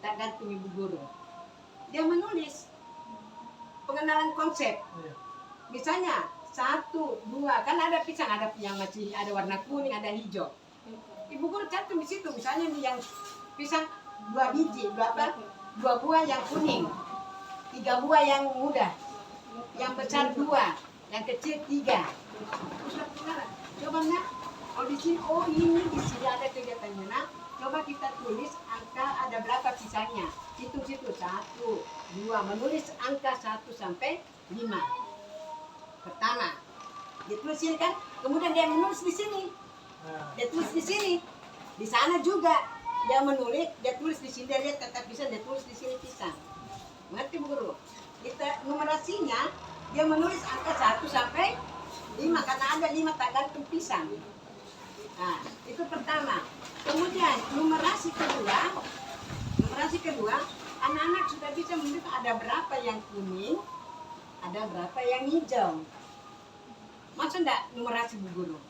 tergantung ibu guru. Dia menulis pengenalan konsep. Misalnya 1, 2, kan ada pisang, ada yang masih ada warna kuning, ada hijau. Ibu guru cantum di situ, misalnya yang pisang 2 biji, 2 buah yang kuning, 3 buah yang muda, yang besar 2, yang kecil 3. Coba nak. Di sini, ini di sini ada kegiatannya. Nah, coba kita tulis angka ada berapa pisangnya. Hitung situ 1, 2, menulis angka 1 sampai 5. Pertama, dia tulis sini kan, kemudian dia menulis di sini. Dia tulis di sini. Di sana juga dia menulis, dia tulis di sini, dia lihat kata pisang, dia tulis di sini pisang. Mengerti Bu Guru? Kita numerasinya dia menulis angka 1 sampai 5 karena ada 5 tergantung pisang. Nah, itu pertama. Kemudian numerasi kedua, anak-anak sudah bisa menentukan ada berapa yang kuning, ada berapa yang hijau. Maksud enggak numerasi Bu Guru?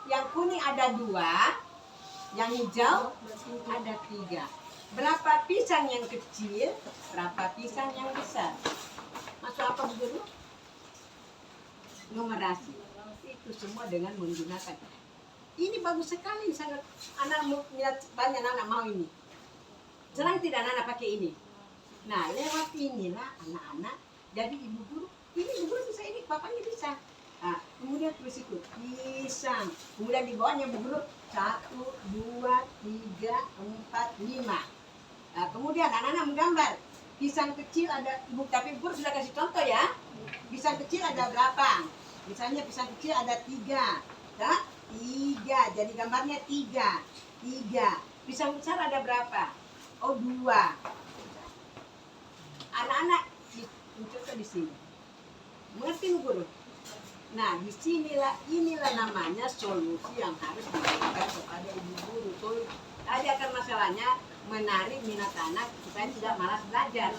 Yang kuning ada 2, Yang hijau ada 3. Berapa pisang yang kecil, berapa pisang yang besar? Masuk apa dulu? Numerasi. Itu semua dengan menggunakan. Ini bagus sekali, sangat anak banyak anak mau ini. Jarang tidak anak pakai ini. Nah, lewat inilah anak-anak jadi ibu guru. Ini ibu guru bisa ini, bapaknya bisa. Nah, kemudian tulis itu pisang. Kemudian di bawahnya ibu guru 1, 2, 3, 4, 5. Nah, kemudian anak-anak menggambar. Pisang kecil ada, ibu tapi ibu guru sudah kasih contoh ya. Pisang kecil ada berapa? Misalnya pisang kecil ada 3. Nah, 3. Jadi gambarnya 3. Pisang besar ada berapa? Oh, 2. Anak-anak mencoba di sini. Mengerti Bu Guru? Nah, inilah namanya solusi yang harus diberikan kepada ibu guru. Tadi akan masalahnya menarik minat anak supaya tidak malas belajar,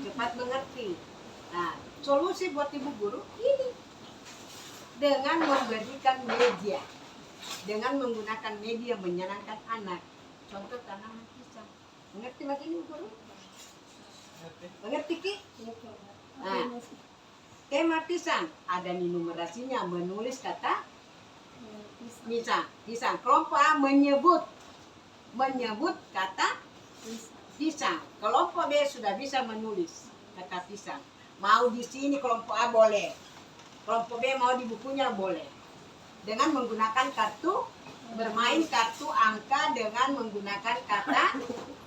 cepat mengerti. Nah, solusi buat ibu guru ini dengan memberikan media, dengan menggunakan media menyenangkan anak. Contoh tanaman pisang. Mengerti lagi ibu guru? Mengerti Ki? Nah, tema pisang ada nih numerasinya, menulis kata pisang. Kelompok A menyebut kata pisang. Kelompok B sudah bisa menulis kata pisang. Mau di sini kelompok A boleh, kelompok B mau di bukunya boleh. Dengan menggunakan kartu, bermain kartu angka dengan menggunakan kata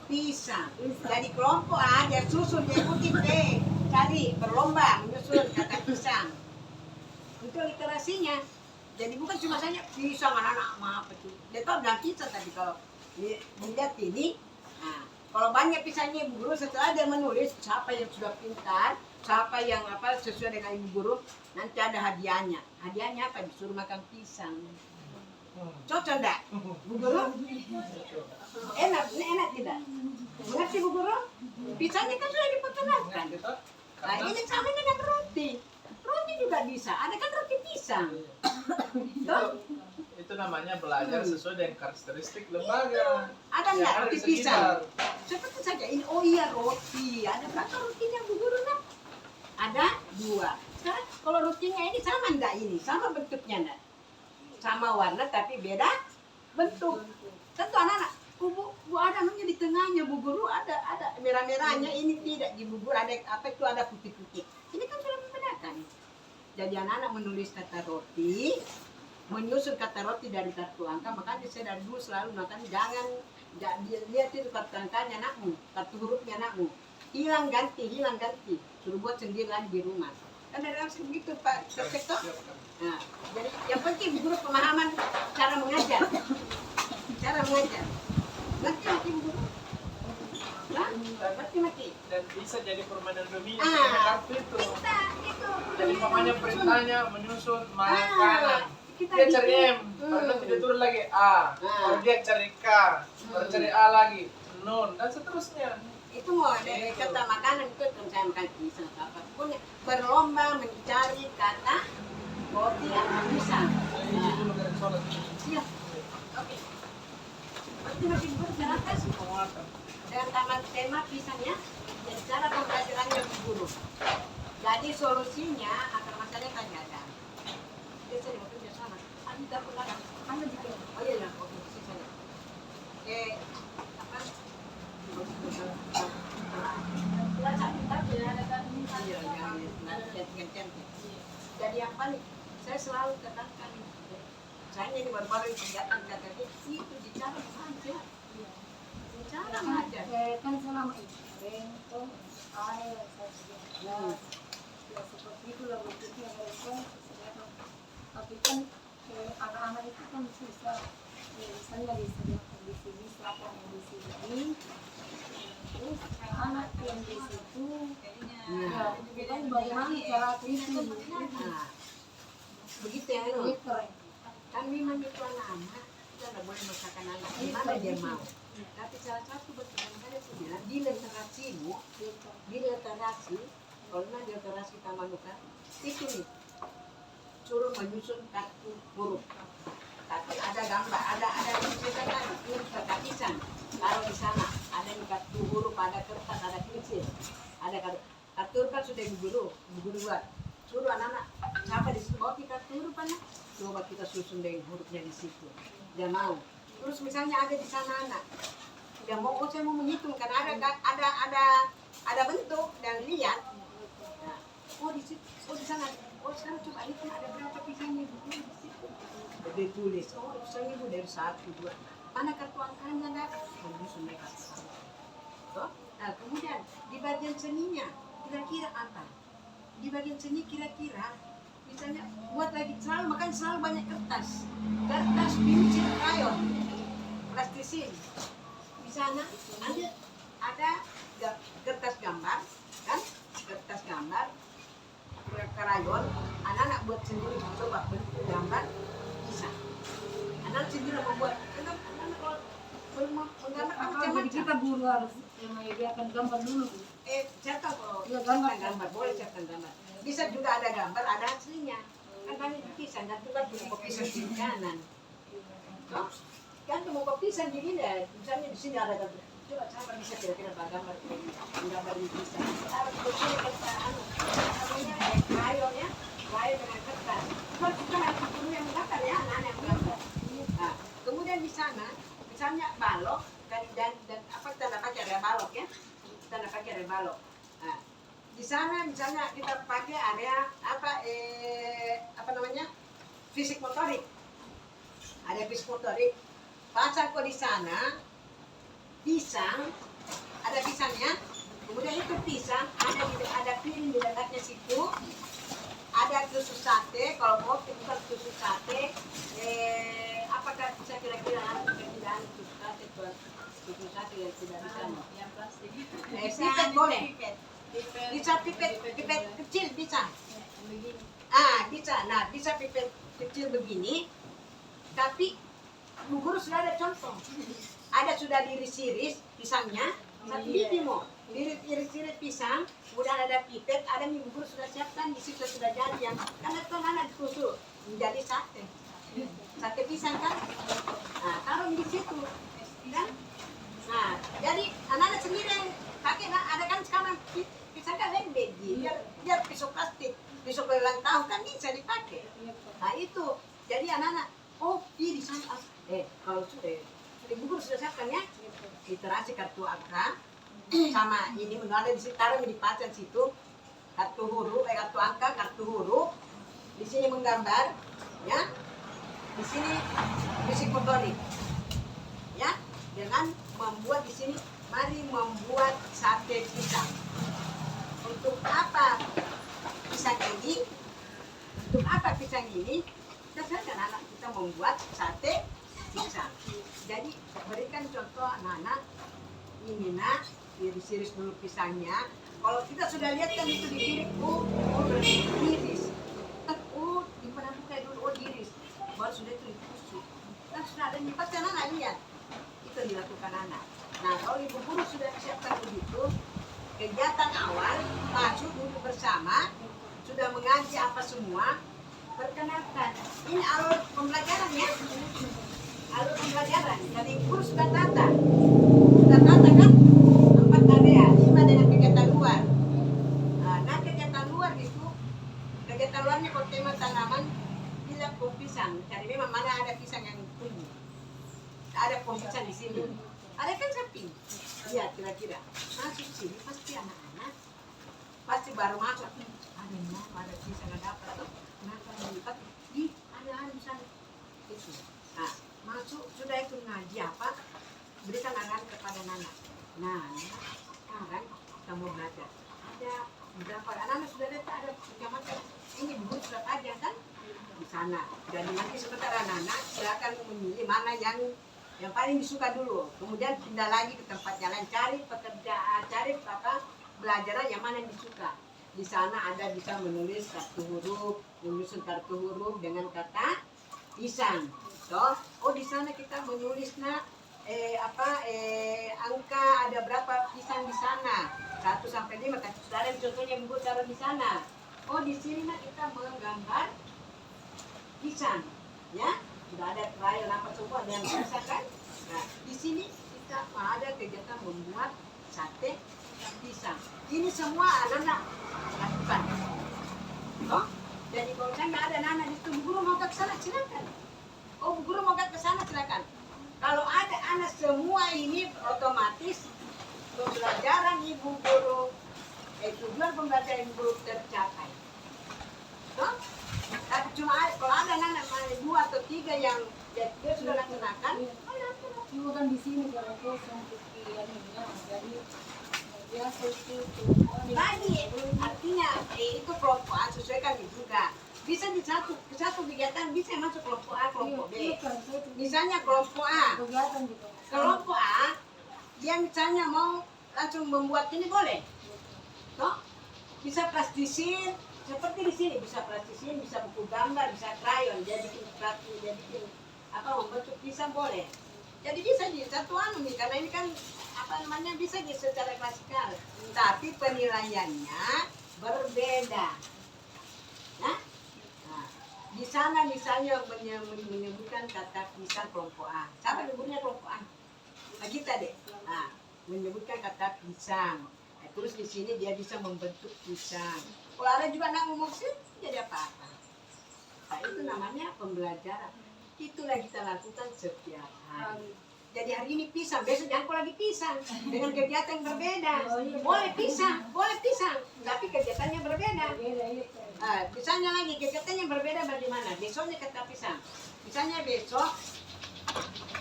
pisang. Jadi kelompok A dia susun, dia ikutin B, cari berlomba menyusun kata pisang. Itu literasinya. Jadi bukan cuma saja pisang anak-anak maaf itu. Dia tahu bilang pisang tadi kalau dilihat ini. Nah, kalau banyak pisangnya ibu guru setelah dia menulis siapa yang sudah pintar, siapa yang sesuai dengan ibu guru, nanti ada hadiahnya. Hadiahnya apa? Disuruh makan pisang. Cocok enggak? Bu Guru? Enak tidak? Mengerti Bu Guru? Pisangnya kan sudah dipotong-potong. Nah, ini sama dengan roti. Roti juga bisa. Ada kan roti pisang. Tuh? Itu namanya belajar sesuai dengan karakteristik lembaga. Ada enggak roti pisang? Seperti saja ini. Oh iya roti. Ada berapa rotinya Bu Guru nak? Ada 2. Sekarang kalau rotinya ini sama enggak ini? Sama bentuknya enggak? Sama warna tapi beda bentuk. Tentu anak-anak, Bu ada namanya di tengahnya Bu Guru ada merah-merahnya, ini tidak di Bu Guru ada ada putih-putih. Ini kan sudah membedakan. Jadi anak-anak menulis kata roti, menyusun kata roti dari kartu angka, makanya saya dari dulu selalu makan jangan lihat itu kartu angkanya anakmu, kartu hurufnya anakmu. Hilang ganti, suruh buat sendiri lagi di rumah. Kan dari langsung begitu Pak Sektor. Nah, jadi yang penting Bu Guru pemahaman cara mengajar. Ngerti mati Bu Guru? Nah, ngerti. Dan bisa jadi permainan domino kartu itu. Jadi mamanya perintahnya menyusun makanan. Dia cari M, baru tidak turun lagi A, baru dia cari K, baru cari A lagi, nun, dan seterusnya. Itu mau dari kata makanan itu kan saya makan pisang apa pun berlomba mencari kata roti atau pisang. Iya. Oke. Berarti masih berjalan semua dengan tema pisangnya dan cara pembelajarannya Bu Guru. Jadi solusinya akan masalahnya tadi ada. Kita mau kerja sama. Ada pula ada di sini. Oh iya, oke, sisanya. Apa? Jadi yang paling saya selalu katakan saya ini baru-baru kegiatan katanya itu bicara saja, bicara saja. Kan selama ini rengkong air ya seperti itu lah bentuknya rengkong. Tapi kan anak-anak itu kan susah. Misalnya disediakan kondisi apa yang di sini, terus anak yang di situ, ya bukan bagaimana cara krisi. Nah, begitu ya lo. Kan memang itu anak-anak kita tidak boleh memaksakan anak gimana dia mau. Tapi salah satu berkaitan punya di literasi, kalau di literasi Tamanukan itu nih suruh menyusun kartu huruf. tapi ada gambar, ada misalkan huruf kata pisang. Kalau di sana ada kartu huruf, ada kertas, ada pensil, ada kartu huruf kan sudah guru buat. Suruh anak-anak siapa di situ bawa kartu huruf anak, coba kita susun dengan hurufnya di situ. Dia mau. Terus misalnya ada di sana anak, dia mau saya mau menghitung karena ada bentuk dan lihat. Nah, di situ, di sana, sekarang coba hitung ada berapa pisangnya ibu di situ. Dia tulis, pisangnya ibu dari 1, 2. Mana kartu angkanya enggak? Menyusun kartu. Nah, kemudian di bagian seninya kira-kira apa? Di bagian seni kira-kira misalnya buat lagi selalu banyak kertas, pensil, krayon, plastisin. Di sana ada kertas gambar, kan? Kertas gambar, krayon. Anak-anak buat sendiri, coba bentuk gambar bisa. Anak sendiri membuat. Jadi kita guru harus menyediakan gambar dulu. Cetak kalau ya, gambar boleh cetak gambar. Bisa juga ada gambar, ada aslinya. Kan kami pisang, dan juga cuma pisang di kanan. Kan cuma pisang di sini, misalnya di sini ada gambar. Coba siapa bisa kira-kira gambar di pisang. Harus bersih kertas, namanya krayon ya, krayon dengan kertas. Cuma kita harus guru yang menggambar ya, anak-anak yang menggambar. Nah, kemudian di sana, misalnya balok dan apa tanda pakai area balok ya. Tanda pakai area balok. Nah, di sana misalnya kita pakai area apa namanya? Fisik motorik. Ada fisik motorik. Pasang kok di sana pisang, ada pisangnya. Kemudian itu pisang ada piring di dekatnya situ. Ada tusuk sate, kalau mau kita tusuk sate. Apakah bisa kira-kira tidak tusuk sate buat tusuk sate yang tidak bisa? Yang plastik. Pipet boleh. Bisa pipet kecil bisa. Bisa. Nah, bisa pipet kecil begini. Tapi Bu Guru sudah ada contoh. Ada sudah diiris-iris pisangnya. Satu biji mau. Iris-iris pisang, kemudian ada pipet, ada Bu Guru sudah siapkan di situ sudah jadi yang karena itu anak ditusuk menjadi sate. Sate pisang kan? Nah, taruh di situ. Kan? Nah, jadi anak-anak sendiri yang pakai, ada kan sekarang pisang kan lembek, biar pisau plastik, pisau ulang tahun kan bisa dipakai. Nah itu, jadi anak-anak, di sana, kalau sudah Bu Guru sudah siapkan ya, literasi kartu angka, sama ini ada di situ, taruh di pacan situ, kartu huruf, kartu angka, kartu huruf, di sini menggambar, ya, di sini fisik motorik, ya, dengan membuat di sini, mari membuat sate pisang. Untuk apa pisang ini? Untuk apa pisang ini? Kita anak kita membuat sate pisang. Jadi berikan contoh anak-anak, ini iris-iris dulu pisangnya. Kalau kita sudah lihat kan itu diiris, diiris. Di mana buka dulu, diiris. Baru sudah itu ditusuk. Kan sudah ada nih, pasti anak lihat. Itu dilakukan anak. Nah, kalau Ibu Guru sudah siapkan begitu, kegiatan awal, masuk duduk bersama, sudah mengaji apa semua, perkenalkan. Ini alur pembelajaran ya. Alur pembelajaran. Jadi Ibu Guru sudah tata. Sudah tata kan? 4 area, 5 dengan kegiatan luar. Nah, kegiatan luar itu, kegiatan luarnya kalau tema tanaman, bilang pohon pisang. Cari memang mana ada pisang yang tumbuh. Ada pohon pisang di sini. Ada kan samping. Lihat kira-kira. Masuk sini pasti anak-anak. Pasti baru masuk. Ada pisang ada apa? Kenapa melipat? Ada di sana. Itu. Nah, masuk sudah itu ngaji apa? Berikan arahan kepada anak. Nah, sekarang kita mau belajar. Ada beberapa anak-anak sudah ada macam ini Bu sudah aja kan di sana. Jadi nanti sebentar anak-anak silakan memilih mana yang paling disuka dulu. Kemudian pindah lagi ke tempatnya lain, cari pekerjaan, cari belajar yang mana yang disuka. Di sana ada bisa menulis kartu huruf, menyusun kartu huruf dengan kata pisang. Di sana kita menulisnya angka ada berapa pisang di sana 1 sampai 5. Saudara contohnya Bu taruh di sana. Di sini kita menggambar pisang, ya. sudah ada trial apa semua ada yang bisa kan. Nah di sini kita ada kegiatan membuat sate pisang. Ini semua anak-anak lakukan. Oh, jadi kalau saya nggak ada anak di situ, Bu Guru mau ke sana silakan. Oh, Bu Guru mau ke sana silakan. Kalau ada anak semua ini otomatis pembelajaran Ibu Guru, tujuan pembelajaran Ibu Guru tercapai. Oh? Tapi cuma kalau ada anak 2 atau 3 yang dia sudah laksanakan, Cuma kan di sini kalau kosong pikirannya, jadi biasa itu. lagi artinya itu kelompok A sesuaikan juga. Bisa di satu kegiatan bisa masuk kelompok A, kelompok B. Misalnya kelompok A, Kegiatan gitu. kelompok A dia misalnya mau langsung membuat ini boleh, toh bisa plastisin seperti di sini, bisa plastisin, bisa buku gambar, bisa krayon, jadi bikin apa membentuk pisang boleh. Jadi bisa di satu anu nih, karena ini kan apa namanya bisa di secara klasikal, tapi penilaiannya berbeda. Nah, di sana misalnya menyebutkan kata pisang kelompok A. Siapa menyebutnya kelompok A? Nah, kita deh. Nah, menyebutkan kata pisang. Nah, terus di sini dia bisa membentuk pisang. Kalau ada juga nak ngomong sih, jadi apa-apa. Nah, itu namanya pembelajaran. Itulah kita lakukan setiap hari. Jadi hari ini pisang, besok jangkau lagi pisang dengan kegiatan yang berbeda. Boleh pisang, tapi kegiatannya berbeda. Misalnya lagi kegiatannya berbeda bagaimana? Besoknya kata pisang. Misalnya besok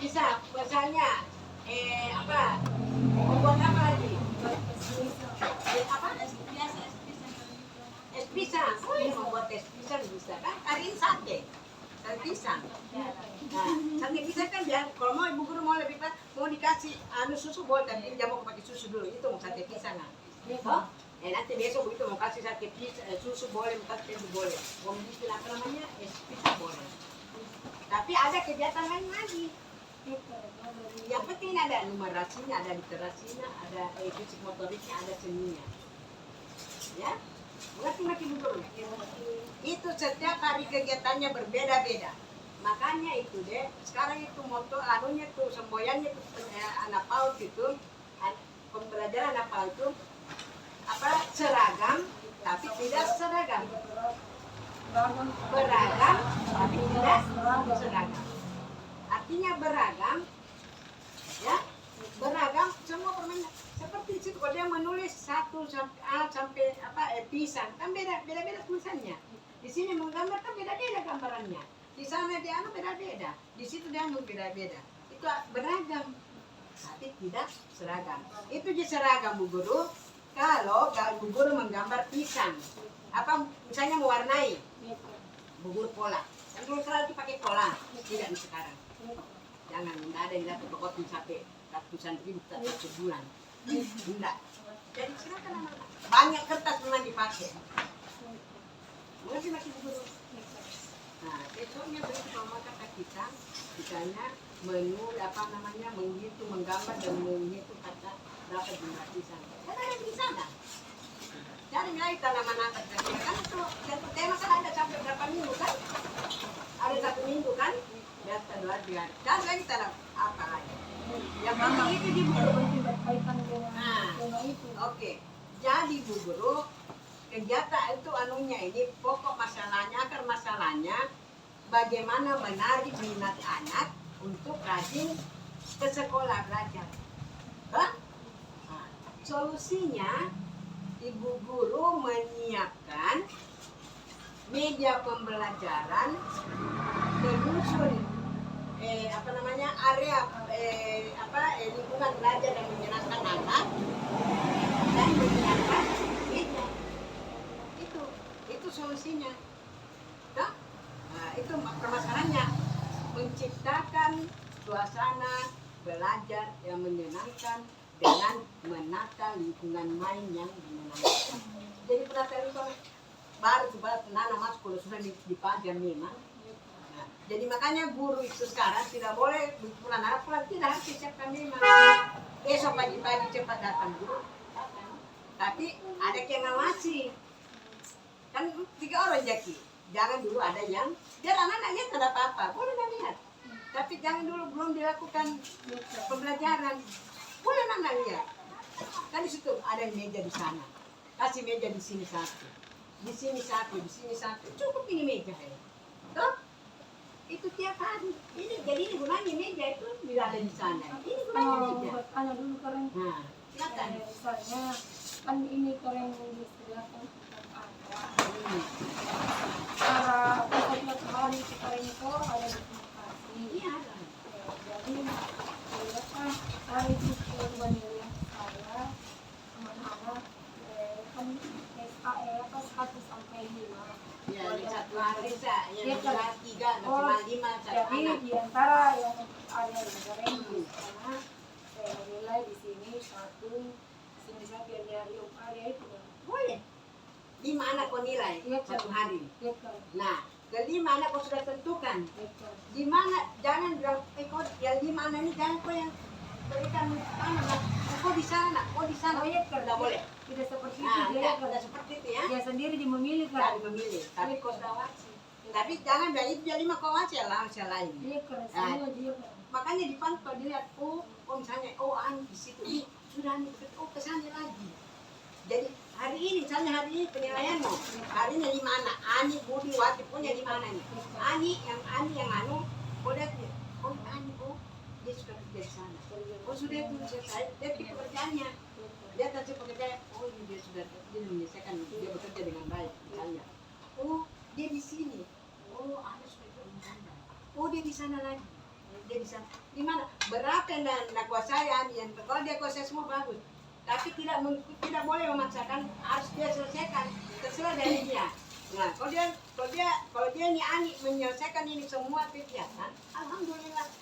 bisa, misalnya membuat apa lagi? Apa? Es pisang. Oh iya, membuat es pisang bisa kan? Hari ini sate pisang. Nah, sate pisang kan dia kalau mau Ibu Guru mau lebih mau dikasih susu boleh, tapi dia mau pakai susu dulu, itu mau sate pisang kan. Oh? Nanti besok begitu mau kasih sate pisang, susu boleh, mau kasih susu boleh, mau bikin apa namanya es pisang boleh. Tapi ada kegiatan lain lagi. Yang penting ada numerasinya, ada literasinya, ada fisik motoriknya, ada seninya. Ya, mengerti Ibu Guru? Itu setiap hari kegiatannya berbeda-beda. Makanya itu deh, sekarang itu moto anunya tuh semboyannya tuh anak PAUD itu, pembelajaran anak PAUD itu apa seragam tapi tidak seragam. Beragam tapi tidak seragam. Artinya beragam, ya, beragam semua permainan. Seperti itu kalau dia menulis 1 sampai A sampai pisang kan beda-beda tulisannya. Di sini menggambar kan beda-beda gambarannya. Di sana dia beda-beda. Di situ dia beda-beda. Itu beragam tapi tidak seragam. Itu di seragam Bu Guru. Kalau Bu Guru menggambar pisang, apa misalnya mewarnai, Bu Guru pola. Yang dulu selalu pakai pola, tidak sekarang. Jangan, tidak ada yang dapat pokoknya sampai ratusan ribu tak sebulan. Tidak. Jadi silakan anak-anak. Banyak kertas memang dipakai. Masih Bu Guru. Nah, besoknya begitu memakan kita, misalnya menghitung, menggambar dan menghitung kata berapa jumlah pisang. Kan ada di sana. Cari lagi tanaman apa saja. Kan itu satu tema kan ada sampai berapa minggu kan? Ada 1 minggu kan? Biasa 2 hari. Cari lagi tanam apa lagi. Yang penting itu di Bu Guru. Oke. Jadi Bu Guru, kegiatan itu ini pokok masalahnya, akar masalahnya bagaimana menarik minat anak untuk rajin ke sekolah belajar. Nah, solusinya Ibu Guru menyiapkan media pembelajaran, menyusun area lingkungan belajar yang menyenangkan anak dan menyiapkan media. Itu solusinya. Nah, itu permasalahannya, menciptakan suasana belajar yang menyenangkan dengan menata lingkungan main yang menyenangkan. Jadi penata lingkungan baru anak masuk kalau sudah dipajang memang. Nah, jadi makanya guru itu sekarang tidak boleh pulang tidak harus disiapkan memang. Besok pagi-pagi cepat datang guru. Tapi ada yang ngawasi. Kan 3 orang jaki. Jangan dulu ada yang biar anak-anaknya tidak apa-apa. Boleh lihat. Tapi jangan dulu belum dilakukan pembelajaran. Boleh anak lihat. Kan di situ ada meja di sana. Kasih meja di sini satu. Di sini satu, di sini satu. Cukup ini meja ya. Toh? Itu tiap hari. Ini jadi ini gunanya meja itu bila ada di sana. Ini gunanya meja. buat anak dulu keren. Nah, silakan. Misalnya kan ini keren yang disediakan untuk anak. Cara setiap hari keren itu ada di lokasi. Iya. Jadi mereka hari itu menilai saya anak-anak kan pas 1 sampai 5. Ya, di satu hari sa, Iya, yang kan? 3 maksimal 5 satu Jadi anak. di antara yang ada yang keren di sana saya menilai di sini 1, di sini saya biar dari area itu kan. Boleh. 5 anak kau nilai Iya, satu kan? hari. Iya kan? Nah, ke-5 anak kau sudah tentukan. Iya kan? Di mana jangan bilang kau yang 5 anak ini jangan kau yang berikan tanah. Kau di sana, kau di sana. Oh iya kan? Tidak boleh. Tidak seperti itu Nah, dia tidak, kan. tidak seperti itu ya. Dia sendiri dia memilih Tidak kan. memilih, tapi kau sudah wasi. Tapi jangan bilang itu dia 5 kau wasi lah lain. Iya kan? Semua dia kan. Makanya dipantau dilihat, oh misalnya, di situ, sudah nih, kesana lagi. Jadi hari ini, misalnya hari ini penilaianmu, hari ini 5 anak, Ani, Budi, Wati punya 5 anak nih. Ani yang anu, udah dia, Ani, dia sudah kerja di sana. Sudah itu selesai, dia pikir pekerjaannya. Dia kasih pekerjaan, ini dia sudah, dia menyelesaikan, dia bekerja dengan baik, misalnya. Dia di sini, Ani sudah kerja. Dia di sana lagi. Dia di sana. Di mana? Berapa yang nak kuasai Ani, yang kalau dia kuasai semua bagus. Tapi tidak boleh memaksakan, harus dia selesaikan, terserah dari dia. Nah, kalau dia ini Ani menyelesaikan ini semua kegiatan, alhamdulillah